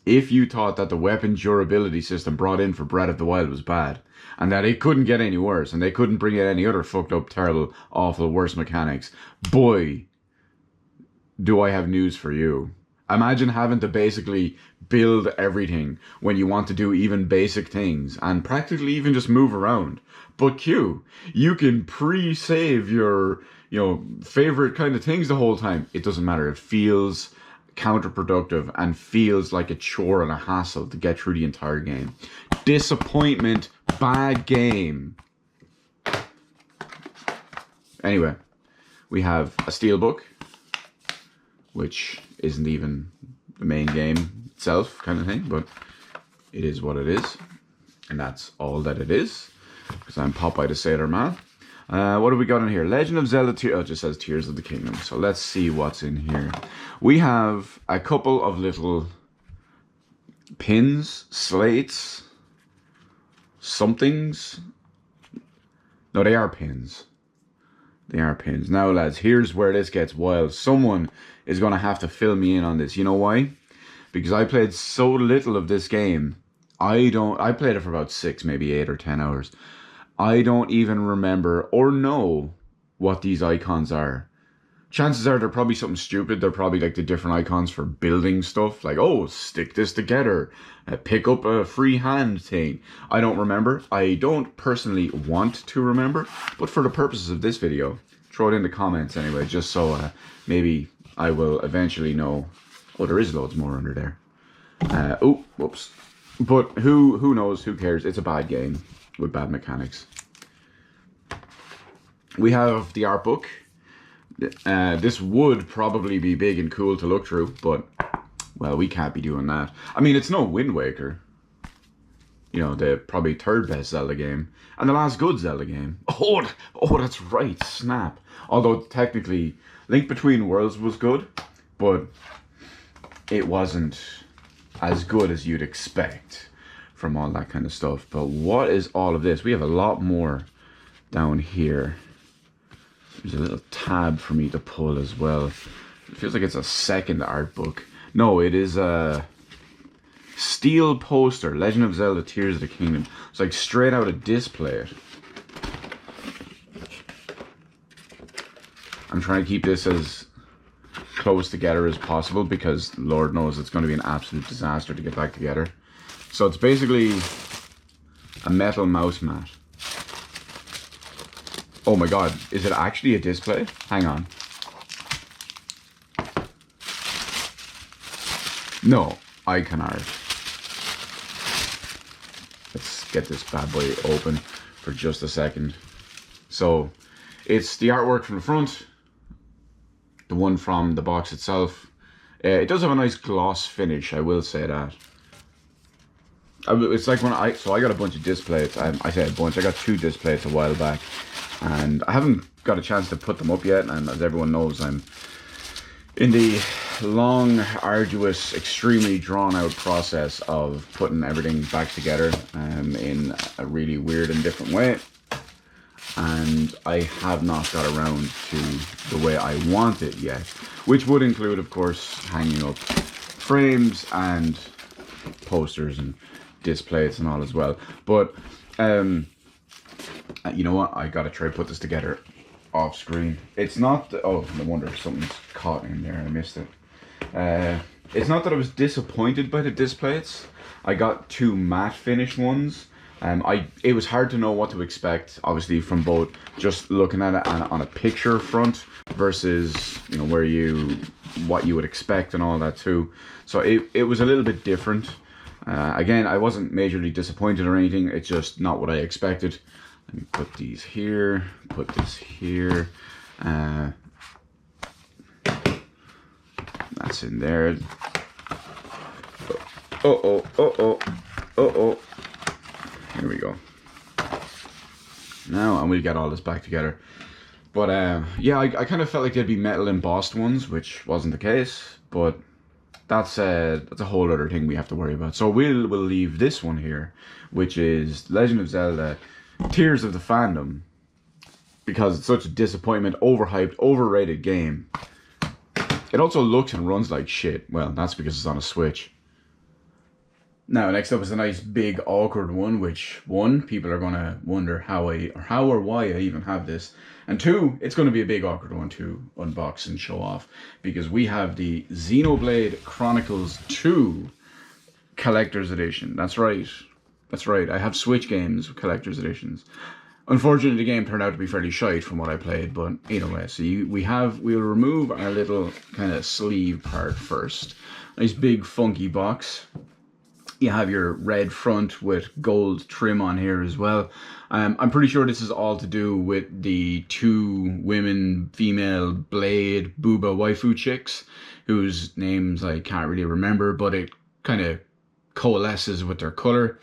that the weapon durability system brought in for Breath of the Wild was bad, and that it couldn't get any worse, and they couldn't bring in any other fucked up, terrible, awful, worse mechanics, boy, do I have news for you. Imagine having to basically build everything when you want to do even basic things, and practically even just move around. But Q, you can pre-save your, you know, favorite kind of things the whole time. It doesn't matter. It feels counterproductive and feels like a chore and a hassle to get through the entire game. Disappointment, bad game. Anyway, we have a steelbook, which isn't even the main game itself kind of thing, but it is what it is, and that's all that it is, because I'm Popeye the Sailor Man. What have we got in here? Legend of Zelda Tears. Oh, it just says Tears of the Kingdom. So let's see what's in here. We have a couple of little pins, slates, somethings. No, they are pins. They are pins. Now, lads, here's where this gets wild. Someone is going to have to fill me in on this. You know why? Because I played so little of this game. I played it for about 6, maybe 8 or 10 hours. I don't even remember or know what these icons are. Chances are they're probably something stupid. They're probably like the different icons for building stuff. Like, oh, stick this together. Pick up a free hand thing. I don't remember. I don't personally want to remember. But for the purposes of this video, throw it in the comments anyway. Just so maybe I will eventually know. Oh, there is loads more under there. Oh, whoops. But who knows? Who cares? It's a bad game with bad mechanics. We have the art book. This would probably be big and cool to look through, but, well, we can't be doing that. I mean, it's no Wind Waker. You know, the probably 3rd best Zelda game. And the last good Zelda game. Oh, that's right, snap. Although, technically, Link Between Worlds was good, but it wasn't as good as you'd expect from all that kind of stuff. But what is all of this? We have a lot more down here. There's a little tab for me to pull as well. It feels like it's a second art book. No, it is a steel poster, Legend of Zelda Tears of the Kingdom. It's like straight out of Display It. I'm trying to keep this as close together as possible because Lord knows it's going to be an absolute disaster to get back together. So it's basically a metal mouse mat. Oh my god, is it actually a display? Hang on. No, icon art. Let's get this bad boy open for just a second. So, it's the artwork from the front, the one from the box itself. It does have a nice gloss finish, I will say that. It's like when I got a bunch of displays. I say a bunch, I got 2 displays a while back. And I haven't got a chance to put them up yet, and as everyone knows, I'm in the long, arduous, extremely drawn-out process of putting everything back together in a really weird and different way. And I have not got around to the way I want it yet, which would include, of course, hanging up frames and posters and displays and all as well. But you know what? I gotta try to put this together off screen. It's not. Oh, no wonder something's caught in there. I missed it. It's not that I was disappointed by the displays. I got 2 matte finish ones. It was hard to know what to expect, obviously, from both just looking at it on a picture front versus, you know, what you would expect and all that too. So it was a little bit different. Again, I wasn't majorly disappointed or anything. It's just not what I expected. Let me put these here, put this here. That's in there. Oh. Here we go. Now, and we'll get all this back together. But yeah, I kind of felt like they'd be metal embossed ones, which wasn't the case. But that's a whole other thing we have to worry about. So we'll leave this one here, which is Legend of Zelda Tears of the Fandom, because it's such a disappointment, overhyped, overrated game. It also looks and runs like shit. Well, that's because it's on a Switch. Now, next up is a nice big awkward one, which 1, people are gonna wonder how or why I even have this, and 2, it's gonna be a big awkward one to unbox and show off, because we have the Xenoblade Chronicles 2 Collector's Edition. That's right. I have Switch games Collector's Editions. Unfortunately, the game turned out to be fairly shite from what I played, but either way. So we'll remove our little kind of sleeve part first. Nice big funky box. You have your red front with gold trim on here as well. I'm pretty sure this is all to do with the 2 female Blade Booba waifu chicks, whose names I can't really remember, but it kind of coalesces with their color.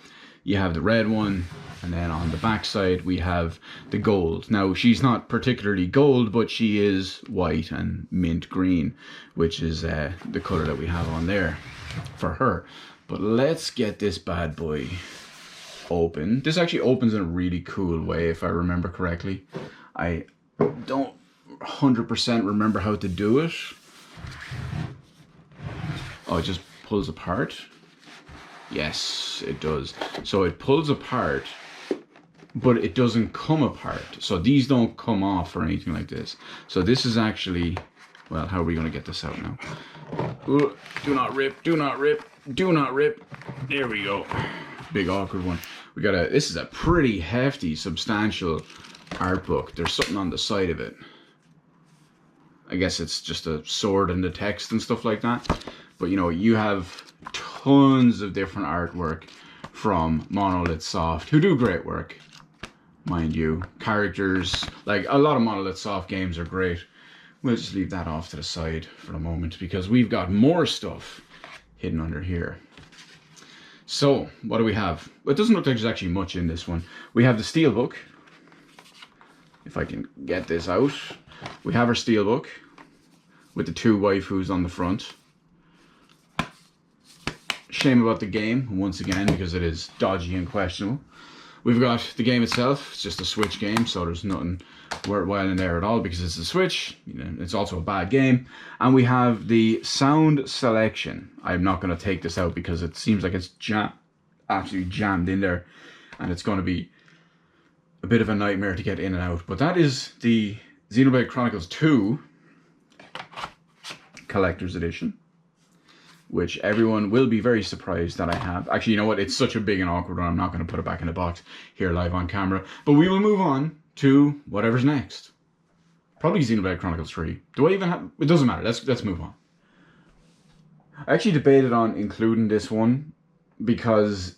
You have the red one, and then on the back side we have the gold. Now, she's not particularly gold, but she is white and mint green, which is the color that we have on there for her. But let's get this bad boy open. This actually opens in a really cool way, if I remember correctly. I don't 100% remember how to do it. Oh, it just pulls apart. Yes, it does. So it pulls apart, but it doesn't come apart. So these don't come off or anything like this. So this is actually, well, how are we going to get this out now? Ooh, do not rip, do not rip, do not rip. There we go. Big awkward one. This is a pretty hefty, substantial art book. There's something on the side of it. I guess it's just a sword and the text and stuff like that. But you know, you have tons of different artwork from Monolith Soft, who do great work, mind you. Characters, like a lot of Monolith Soft games are great. We'll just leave that off to the side for the moment because we've got more stuff hidden under here. So, what do we have? Well, it doesn't look like there's actually much in this one. We have the steelbook. If I can get this out. We have our steelbook with the 2 waifus on the front. shame about the game, once again, because it is dodgy and questionable. We've got the game itself. It's just a Switch game, so there's nothing worthwhile in there at all because it's a Switch. It's also a bad game. And we have the sound selection. I'm not going to take this out because it seems like it's absolutely jammed in there. And it's going to be a bit of a nightmare to get in and out. But that is the Xenoblade Chronicles 2 Collector's Edition, which everyone will be very surprised that I have. Actually, you know what? It's such a big and awkward one. I'm not going to put it back in the box here live on camera. But we will move on to whatever's next. Probably Xenoblade Chronicles 3. Do I even have... It doesn't matter. Let's move on. I actually debated on including this one because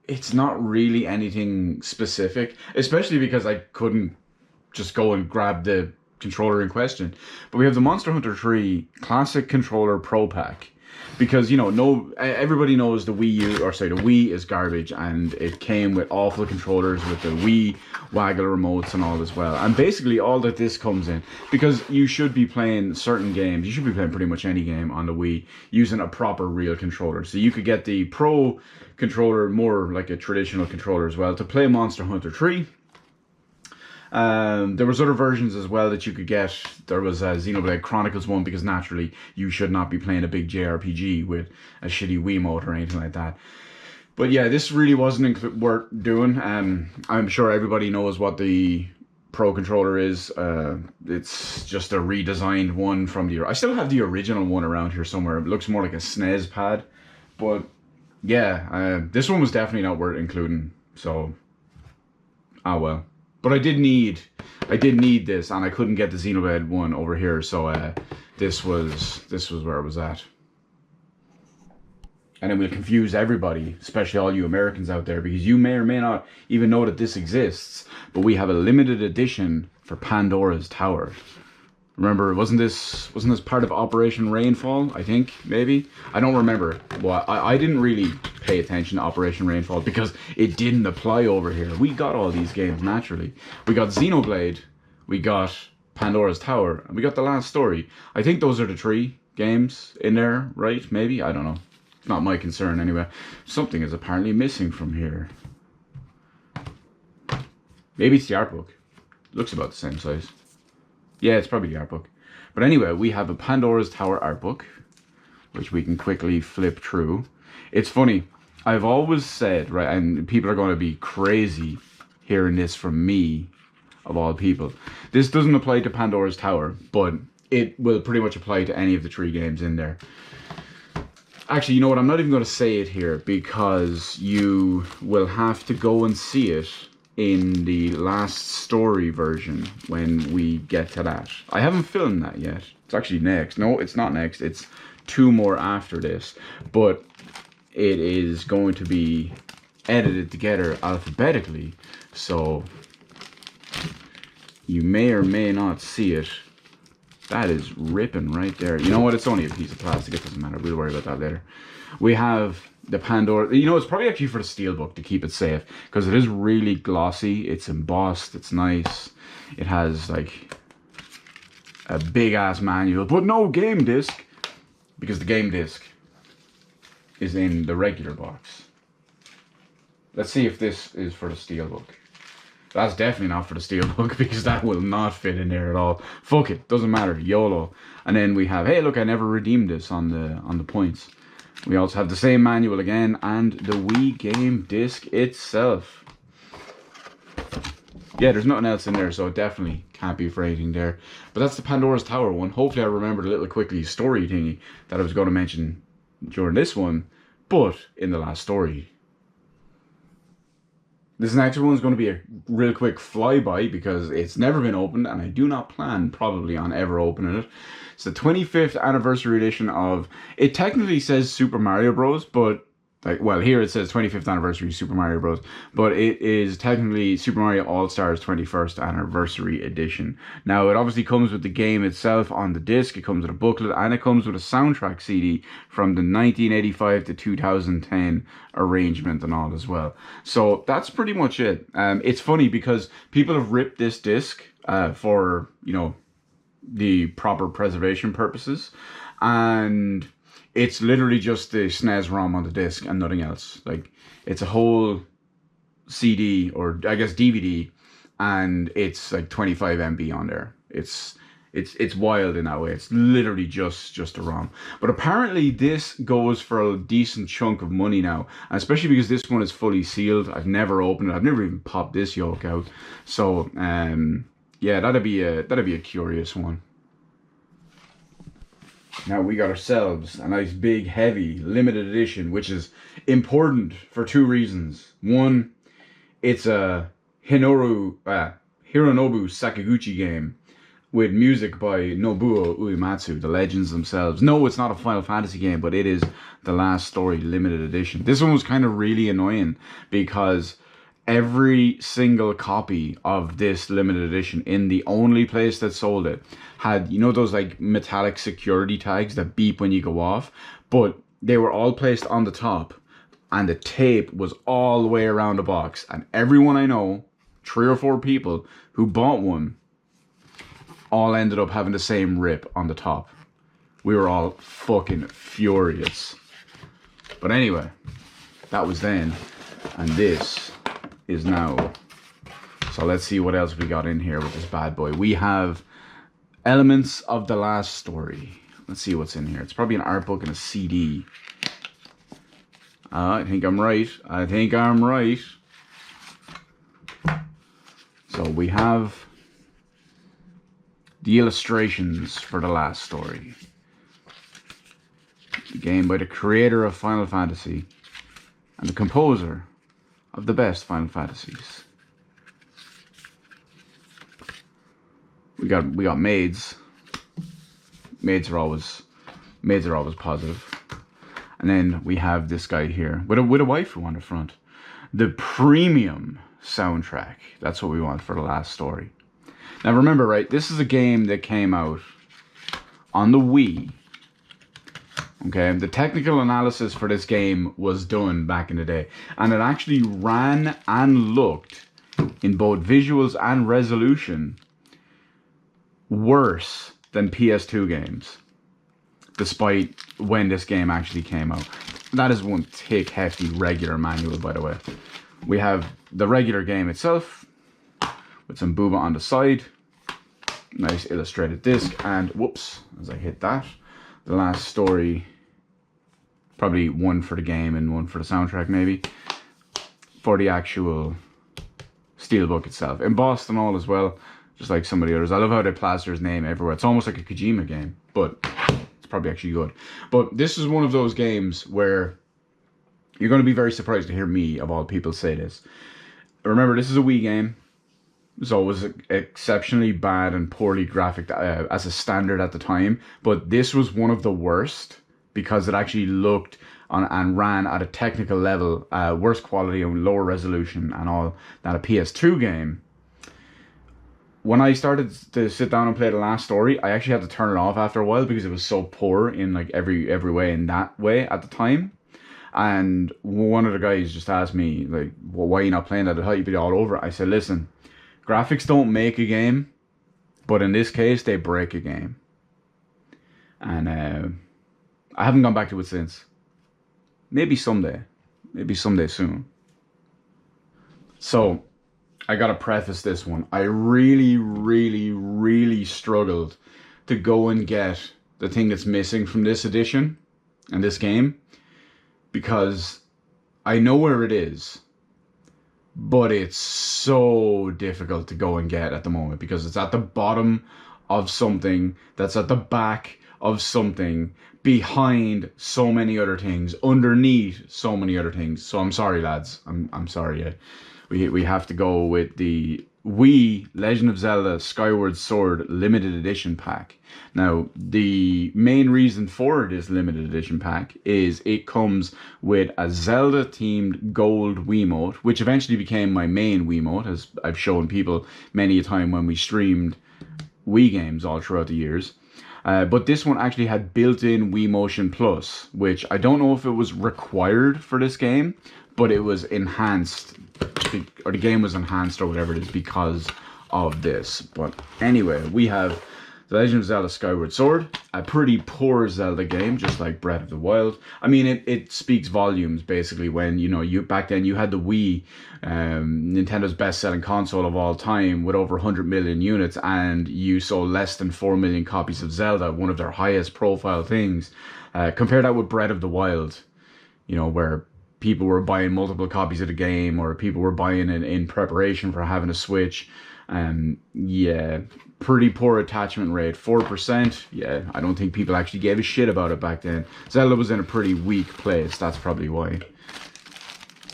it's not really anything specific. Especially because I couldn't just go and grab the controller in question. But we have the Monster Hunter 3 Classic Controller Pro Pack. Because, you know, everybody knows the Wii is garbage, and it came with awful controllers with the Wii waggle remotes and all as well. And basically all that this comes in, because you should be playing certain games, you should be playing pretty much any game on the Wii using a proper real controller. So you could get the Pro controller, more like a traditional controller as well, to play Monster Hunter 3. There was other versions as well that you could get. There was a Xenoblade Chronicles one, because naturally you should not be playing a big JRPG with a shitty Wiimote or anything like that. But yeah, this really wasn't worth doing. I'm sure everybody knows what the Pro controller is. It's just a redesigned one from the... I still have the original one around here somewhere. It looks more like a SNES pad. But yeah, this one was definitely not worth including. So, ah well. But I did need this, and I couldn't get the Xenoblade one over here, so this was where it was at. And it will confuse everybody, especially all you Americans out there, because you may or may not even know that this exists. But we have a limited edition for Pandora's Tower. Remember, wasn't this part of Operation Rainfall? I think, maybe? I don't remember. Well, I didn't really pay attention to Operation Rainfall because it didn't apply over here. We got all these games naturally. We got Xenoblade, we got Pandora's Tower, and we got The Last Story. I think those are the 3 games in there, right? Maybe? I don't know. It's not my concern anyway. Something is apparently missing from here. Maybe it's the art book. Looks about the same size. Yeah, it's probably the art book. But anyway, we have a Pandora's Tower art book, which we can quickly flip through. It's funny. I've always said, right, and people are going to be crazy hearing this from me, of all people. This doesn't apply to Pandora's Tower, but it will pretty much apply to any of the 3 games in there. Actually, you know what? I'm not even going to say it here because you will have to go and see it in the Last Story version when we get to that. I haven't filmed that yet. It's actually next. No, it's not next. It's 2 more after this. But it is going to be edited together alphabetically. So you may or may not see it. That is ripping right there. You know what? It's only a piece of plastic. It doesn't matter. We'll worry about that later. We have the Pandora. You know, it's probably actually for the steelbook to keep it safe, because it is really glossy. It's embossed. It's nice. It has like a big ass manual, but no game disc, because the game disc is in the regular box. Let's see if this is for the steelbook. That's definitely not for the steelbook, because that will not fit in there at all. Fuck it, doesn't matter. YOLO. And then we have, hey, look, I never redeemed this on the points. We also have the same manual again, and the Wii game disc itself. Yeah, there's nothing else in there, so it definitely can't be for anything there. But that's the Pandora's Tower one. Hopefully I remembered a little quickly story thingy that I was going to mention during this one, but in The Last Story. This next one is going to be a real quick flyby because it's never been opened, and I do not plan probably on ever opening it. It's the 25th anniversary edition of... It technically says Super Mario Bros, but... Like, well, here it says 25th anniversary Super Mario Bros, but it is technically Super Mario All-Stars 21st anniversary edition. Now, it obviously comes with the game itself on the disc, it comes with a booklet, and it comes with a soundtrack CD from the 1985 to 2010 arrangement and all as well. So that's pretty much it. It's funny because people have ripped this disc for, you know, the proper preservation purposes, and it's literally just the SNES ROM on the disc and nothing else. Like, it's a whole CD, or I guess DVD, and it's like 25 MB on there. It's wild in that way. It's literally just a ROM. But apparently this goes for a decent chunk of money now, and especially because this one is fully sealed. I've never opened it. I've never even popped this yoke out. So yeah, that'd be a curious one. Now we got ourselves a nice big heavy limited edition, which is important for two reasons. One, it's a Hironobu Sakaguchi game with music by Nobuo Uematsu, the legends themselves. No, it's not a Final Fantasy game, but it is the Last Story limited edition. This one was kind of really annoying because every single copy of this limited edition in the only place that sold it had, you know, those like metallic security tags that beep when you go off, but they were all placed on the top and the tape was all the way around the box. And everyone I know, 3 or 4 people who bought one, all ended up having the same rip on the top. We were all fucking furious. But anyway, that was then, and this is now. So let's see what else we got in here with this bad boy. We have elements of The Last Story. Let's see what's in here. It's probably an art book and a CD. I think I'm right. I think I'm right. So we have the illustrations for The Last Story. The game by the creator of Final Fantasy and the composer of the best Final Fantasies. We got maids. Maids are always positive. And then we have this guy here with a waifu on the front. The premium soundtrack. That's what we want for The Last Story. Now remember, right, this is a game that came out on the Wii. Okay, the technical analysis for this game was done back in the day, and it actually ran and looked, in both visuals and resolution, worse than PS2 games, despite when this game actually came out. That is one thick, hefty, regular manual, by the way. We have the regular game itself, with some booba on the side, nice illustrated disc, and whoops, as I hit that, The Last Story, probably one for the game and one for the soundtrack maybe, for the actual steelbook itself, embossed and all as well, just like some of the others. I love how they plaster his name everywhere. It's almost like a Kojima game, but it's probably actually good. But this is one of those games where you're going to be very surprised to hear me, of all people, say this. Remember, this is a Wii game. So it was exceptionally bad and poorly graphic as a standard at the time. But this was one of the worst because it actually looked on and ran at a technical level, worse quality and lower resolution and all than a PS2 game. When I started to sit down and play The Last Story, I actually had to turn it off after a while because it was so poor in like every way in that way at the time. And one of the guys just asked me, like, well, why are you not playing that? I thought you'd be all over it. I said, listen, graphics don't make a game, but in this case, they break a game. And I haven't gone back to it since. Maybe someday. Maybe someday soon. So, I gotta preface this one. I really, really, really struggled to go and get the thing that's missing from this edition and this game, because I know where it is, but it's so difficult to go and get at the moment because it's at the bottom of something that's at the back of something, behind so many other things, underneath so many other things. So I'm sorry, lads. I'm sorry. We have to go with the Wii Legend of Zelda Skyward Sword limited edition pack. Now, the main reason for this limited edition pack is it comes with a Zelda themed gold Wiimote, which eventually became my main Wiimote, as I've shown people many a time when we streamed Wii games all throughout the years. But this one actually had built-in Wii Motion Plus, which I don't know if it was required for this game, but it was enhanced, or the game was enhanced or whatever it is because of this. But anyway, we have The Legend of Zelda Skyward Sword, a pretty poor Zelda game, just like Breath of the Wild. I mean, it speaks volumes, basically, when, you know, back then you had the Wii, Nintendo's best-selling console of all time, with over 100 million units, and you sold less than 4 million copies of Zelda, one of their highest profile things. Compare that with Breath of the Wild, you know, where people were buying multiple copies of the game, or people were buying it in preparation for having a Switch. Yeah, pretty poor attachment rate, 4%. Yeah, I don't think people actually gave a shit about it back then. Zelda was in a pretty weak place, that's probably why.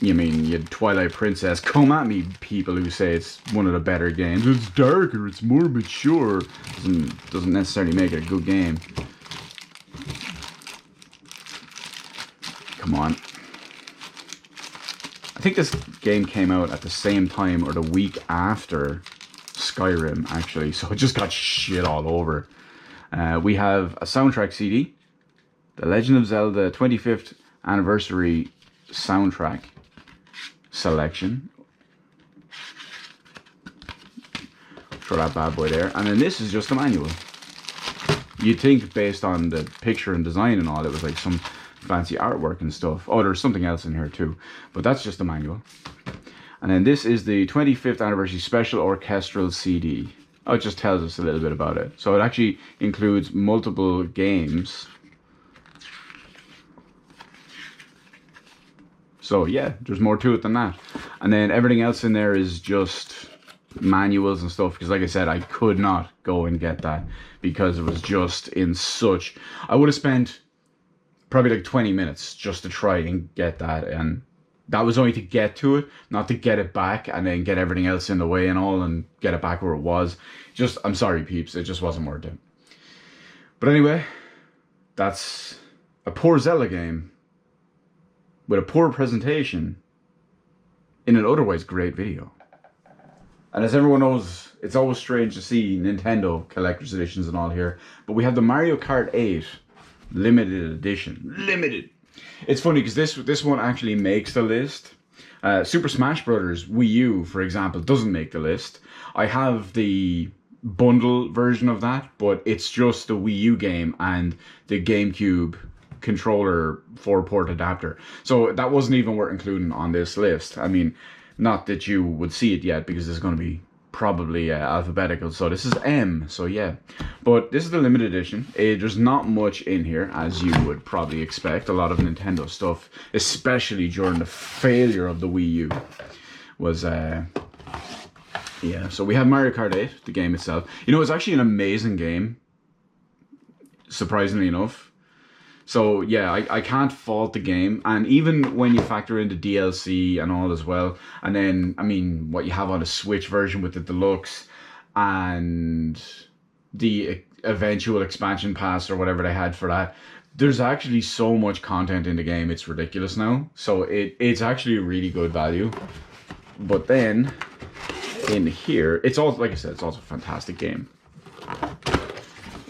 You mean, you had Twilight Princess. Come at me, people who say it's one of the better games. It's darker, it's more mature. Doesn't necessarily make it a good game. Come on. I think this game came out at the same time or the week after Skyrim, actually, so it just got shit all over. We have a soundtrack CD, The Legend of Zelda 25th Anniversary Soundtrack Selection. Throw that bad boy there. And then this is just the manual. You'd think, based on the picture and design and all, it was like some fancy artwork and stuff. Oh, there's something else in here too, but that's just the manual. And then this is the 25th Anniversary Special Orchestral CD. Oh, it just tells us a little bit about it. So it actually includes multiple games. So yeah, there's more to it than that. And then everything else in there is just manuals and stuff, because like I said, I could not go and get that because it was just in such... I would have spent probably like 20 minutes just to try and get that, and that was only to get to it, not to get it back and then get everything else in the way and all and get it back where it was. Just, I'm sorry peeps, it just wasn't worth it. But anyway, that's a poor Zelda game with a poor presentation in an otherwise great video. And as everyone knows, it's always strange to see Nintendo collector's editions and all here, but we have the Mario Kart 8 limited edition. Limited. It's funny because this one actually makes the list. Super Smash Bros. Wii U, for example, doesn't make the list. I have the bundle version of that, but it's just the Wii U game and the GameCube controller 4-port adapter. So that wasn't even worth including on this list. I mean, not that you would see it yet because it's going to be probably alphabetical, so this is M, so yeah. But this is the limited edition. There's not much in here, as you would probably expect. A lot of Nintendo stuff, especially during the failure of the Wii U, was yeah. So we have Mario Kart 8, the game itself. You know, it's actually an amazing game, surprisingly enough. So yeah, I can't fault the game, and even when you factor in the DLC and all as well, and then, I mean, what you have on the Switch version with the Deluxe, and the eventual expansion pass or whatever they had for that, there's actually so much content in the game, it's ridiculous now. So it's actually a really good value. But then, in here, it's also, like I said, it's also a fantastic game.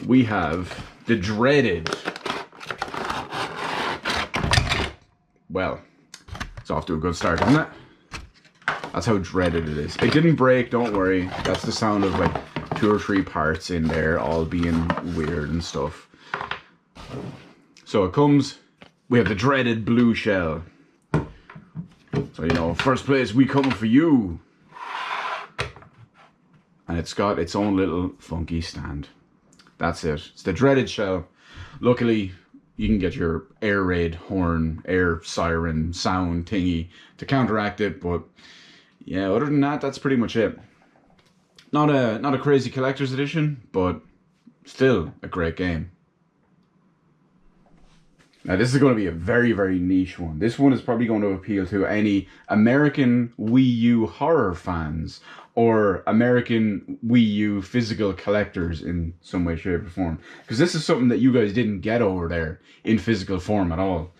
We have the dreaded... Well, it's off to a good start, isn't it? That's how dreaded it is. It didn't break, don't worry. That's the sound of like 2 or 3 parts in there all being weird and stuff. So it comes, we have the dreaded blue shell. So, you know, first place, we coming for you. And it's got its own little funky stand. That's it. It's the dreaded shell. Luckily, you can get your air raid horn, air siren sound thingy to counteract it, but yeah, other than that, that's pretty much it. Not a crazy collector's edition, but still a great game. Now this is going to be a very, very niche one. This one is probably going to appeal to any American Wii U horror fans or American Wii U physical collectors in some way, shape, or form. Because this is something that you guys didn't get over there in physical form at all.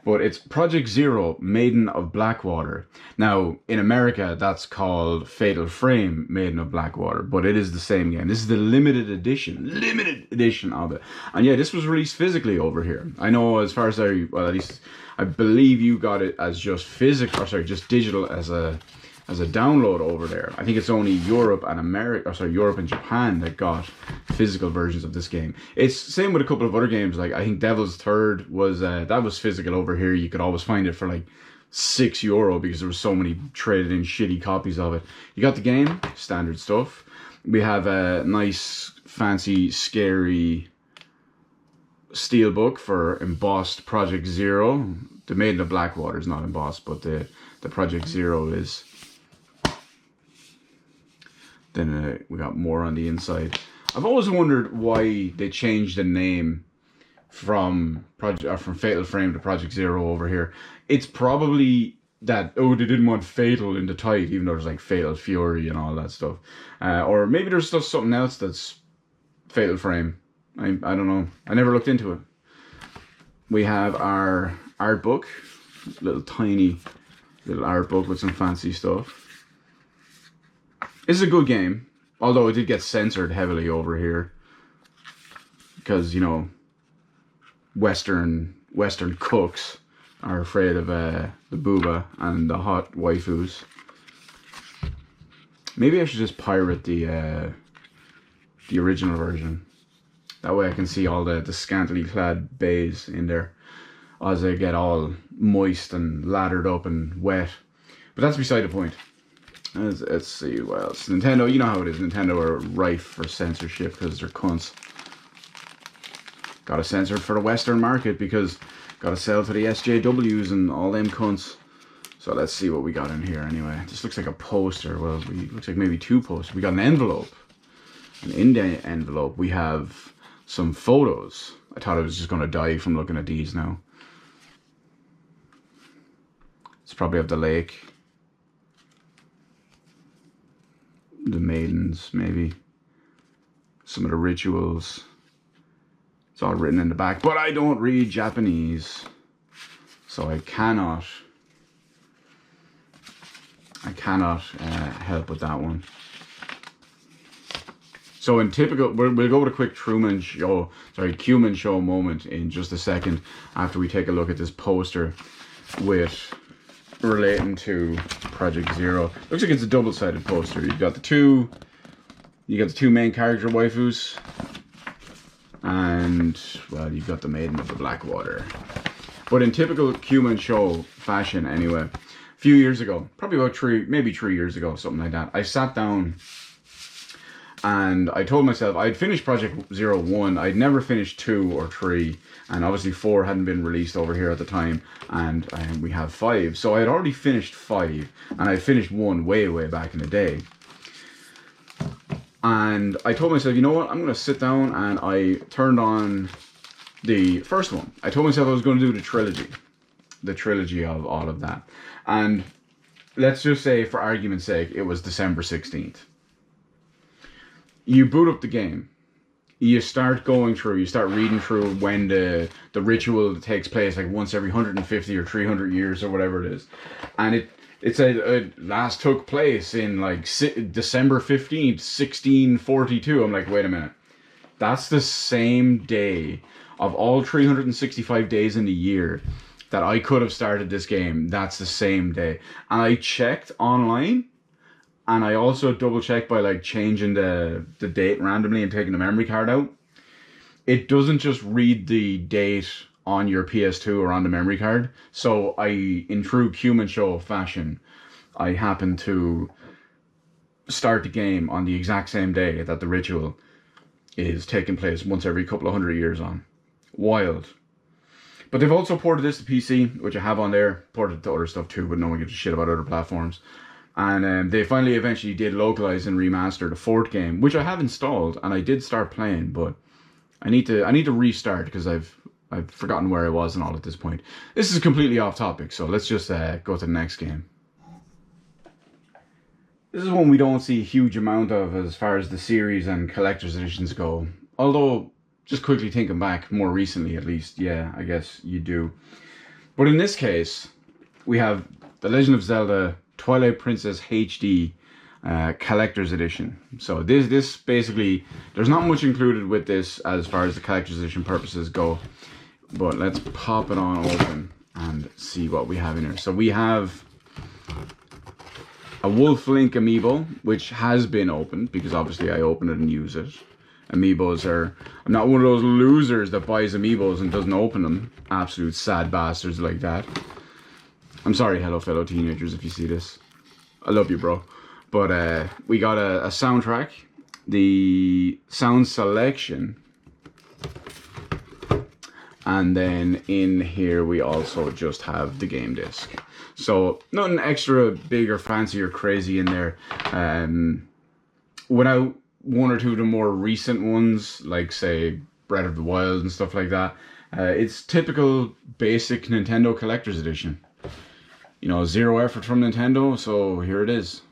But it's Project Zero, Maiden of Blackwater. Now, in America, that's called Fatal Frame, Maiden of Blackwater. But it is the same game. This is the limited edition of it. And yeah, this was released physically over here. I know, as far as well, at least I believe you got it as just physical, or sorry, just digital as a as a download over there. I think it's only Europe and America, or sorry, Europe and Japan that got physical versions of this game. It's same with a couple of other games. Like I think Devil's Third was that was physical over here. You could always find it for like €6 because there was so many traded in shitty copies of it. You got the game, standard stuff. We have a nice, fancy, scary steelbook for embossed Project Zero. The Maiden of Blackwater is not embossed, but the Project Zero is. Then we got more on the inside. I've always wondered why they changed the name from Fatal Frame to Project Zero over here. It's probably that they didn't want Fatal in the title, even though there's like Fatal Fury and all that stuff. Or maybe there's just something else that's Fatal Frame. I don't know. I never looked into it. We have our art book, little tiny little art book with some fancy stuff. This is a good game, although it did get censored heavily over here because, you know, Western cooks are afraid of the booba and the hot waifus. Maybe I should just pirate the original version. That way I can see all the scantily clad bays in there as they get all moist and lathered up and wet. But that's beside the point. Let's see what else. Nintendo, you know how it is. Nintendo are rife for censorship because they're cunts. Gotta censor it for the Western market because gotta sell to the SJWs and all them cunts. So let's see what we got in here anyway. This looks like a poster. Well, looks like maybe two posters. We got an envelope. And in the envelope we have some photos. I thought I was just gonna die from looking at these now. It's probably of the lake. The maidens, maybe. Some of the rituals. It's all written in the back. But I don't read Japanese. So I cannot help with that one. So in typical, we'll go with a quick Cumin Show moment in just a second after we take a look at this poster with relating to Project Zero. Looks like it's a double-sided poster. You got the two main character waifus, and well, you've got the Maiden of the Blackwater. But in typical Cumin Show fashion, anyway, a few years ago, probably about 3 years ago, something like that, I sat down and I told myself I'd finished Project Zero 1. I'd never finished 2 or 3, and obviously 4 hadn't been released over here at the time, and we have 5. So I had already finished 5, and I finished 1 way back in the day. And I told myself, you know what, I'm going to sit down, and I turned on the first one. I told myself I was going to do the trilogy of all of that. And let's just say, for argument's sake, it was December 16th. You boot up the game. You start going through, you start reading through when the ritual takes place, like once every 150 or 300 years or whatever it is. And it said it last took place in like December 15th, 1642. I'm like, wait a minute. That's the same day of all 365 days in the year that I could have started this game. That's the same day. And I checked online. And I also double checked by like changing the date randomly and taking the memory card out. It doesn't just read the date on your PS2 or on the memory card. So in true Cumin Show fashion, I happened to start the game on the exact same day that the ritual is taking place once every couple of 100 years on. Wild. But they've also ported this to PC, which I have on there. Ported it to other stuff too, but no one gives a shit about other platforms. And they finally eventually did localize and remaster the 4th game, which I have installed and I did start playing, but I need to restart because I've forgotten where I was and all at this point. This is completely off topic, so let's just go to the next game. This is one we don't see a huge amount of as far as the series and collector's editions go. Although, just quickly thinking back, more recently at least, yeah, I guess you do. But in this case, we have The Legend of Zelda Twilight Princess HD collector's edition. So this basically, there's not much included with this as far as the collector's edition purposes go, but let's pop it on open and see what we have in here. So we have a Wolf Link amiibo, which has been opened because obviously I open it and use it. Amiibos are... I'm not one of those losers that buys amiibos and doesn't open them. Absolute sad bastards like that. I'm sorry, hello fellow teenagers, if you see this. I love you, bro. But we got a soundtrack. The sound selection. And then in here we also just have the game disc. So nothing extra big or fancy or crazy in there. Without one or two of the more recent ones, like say Breath of the Wild and stuff like that, it's typical basic Nintendo Collector's Edition. You know, zero effort from Nintendo, so here it is.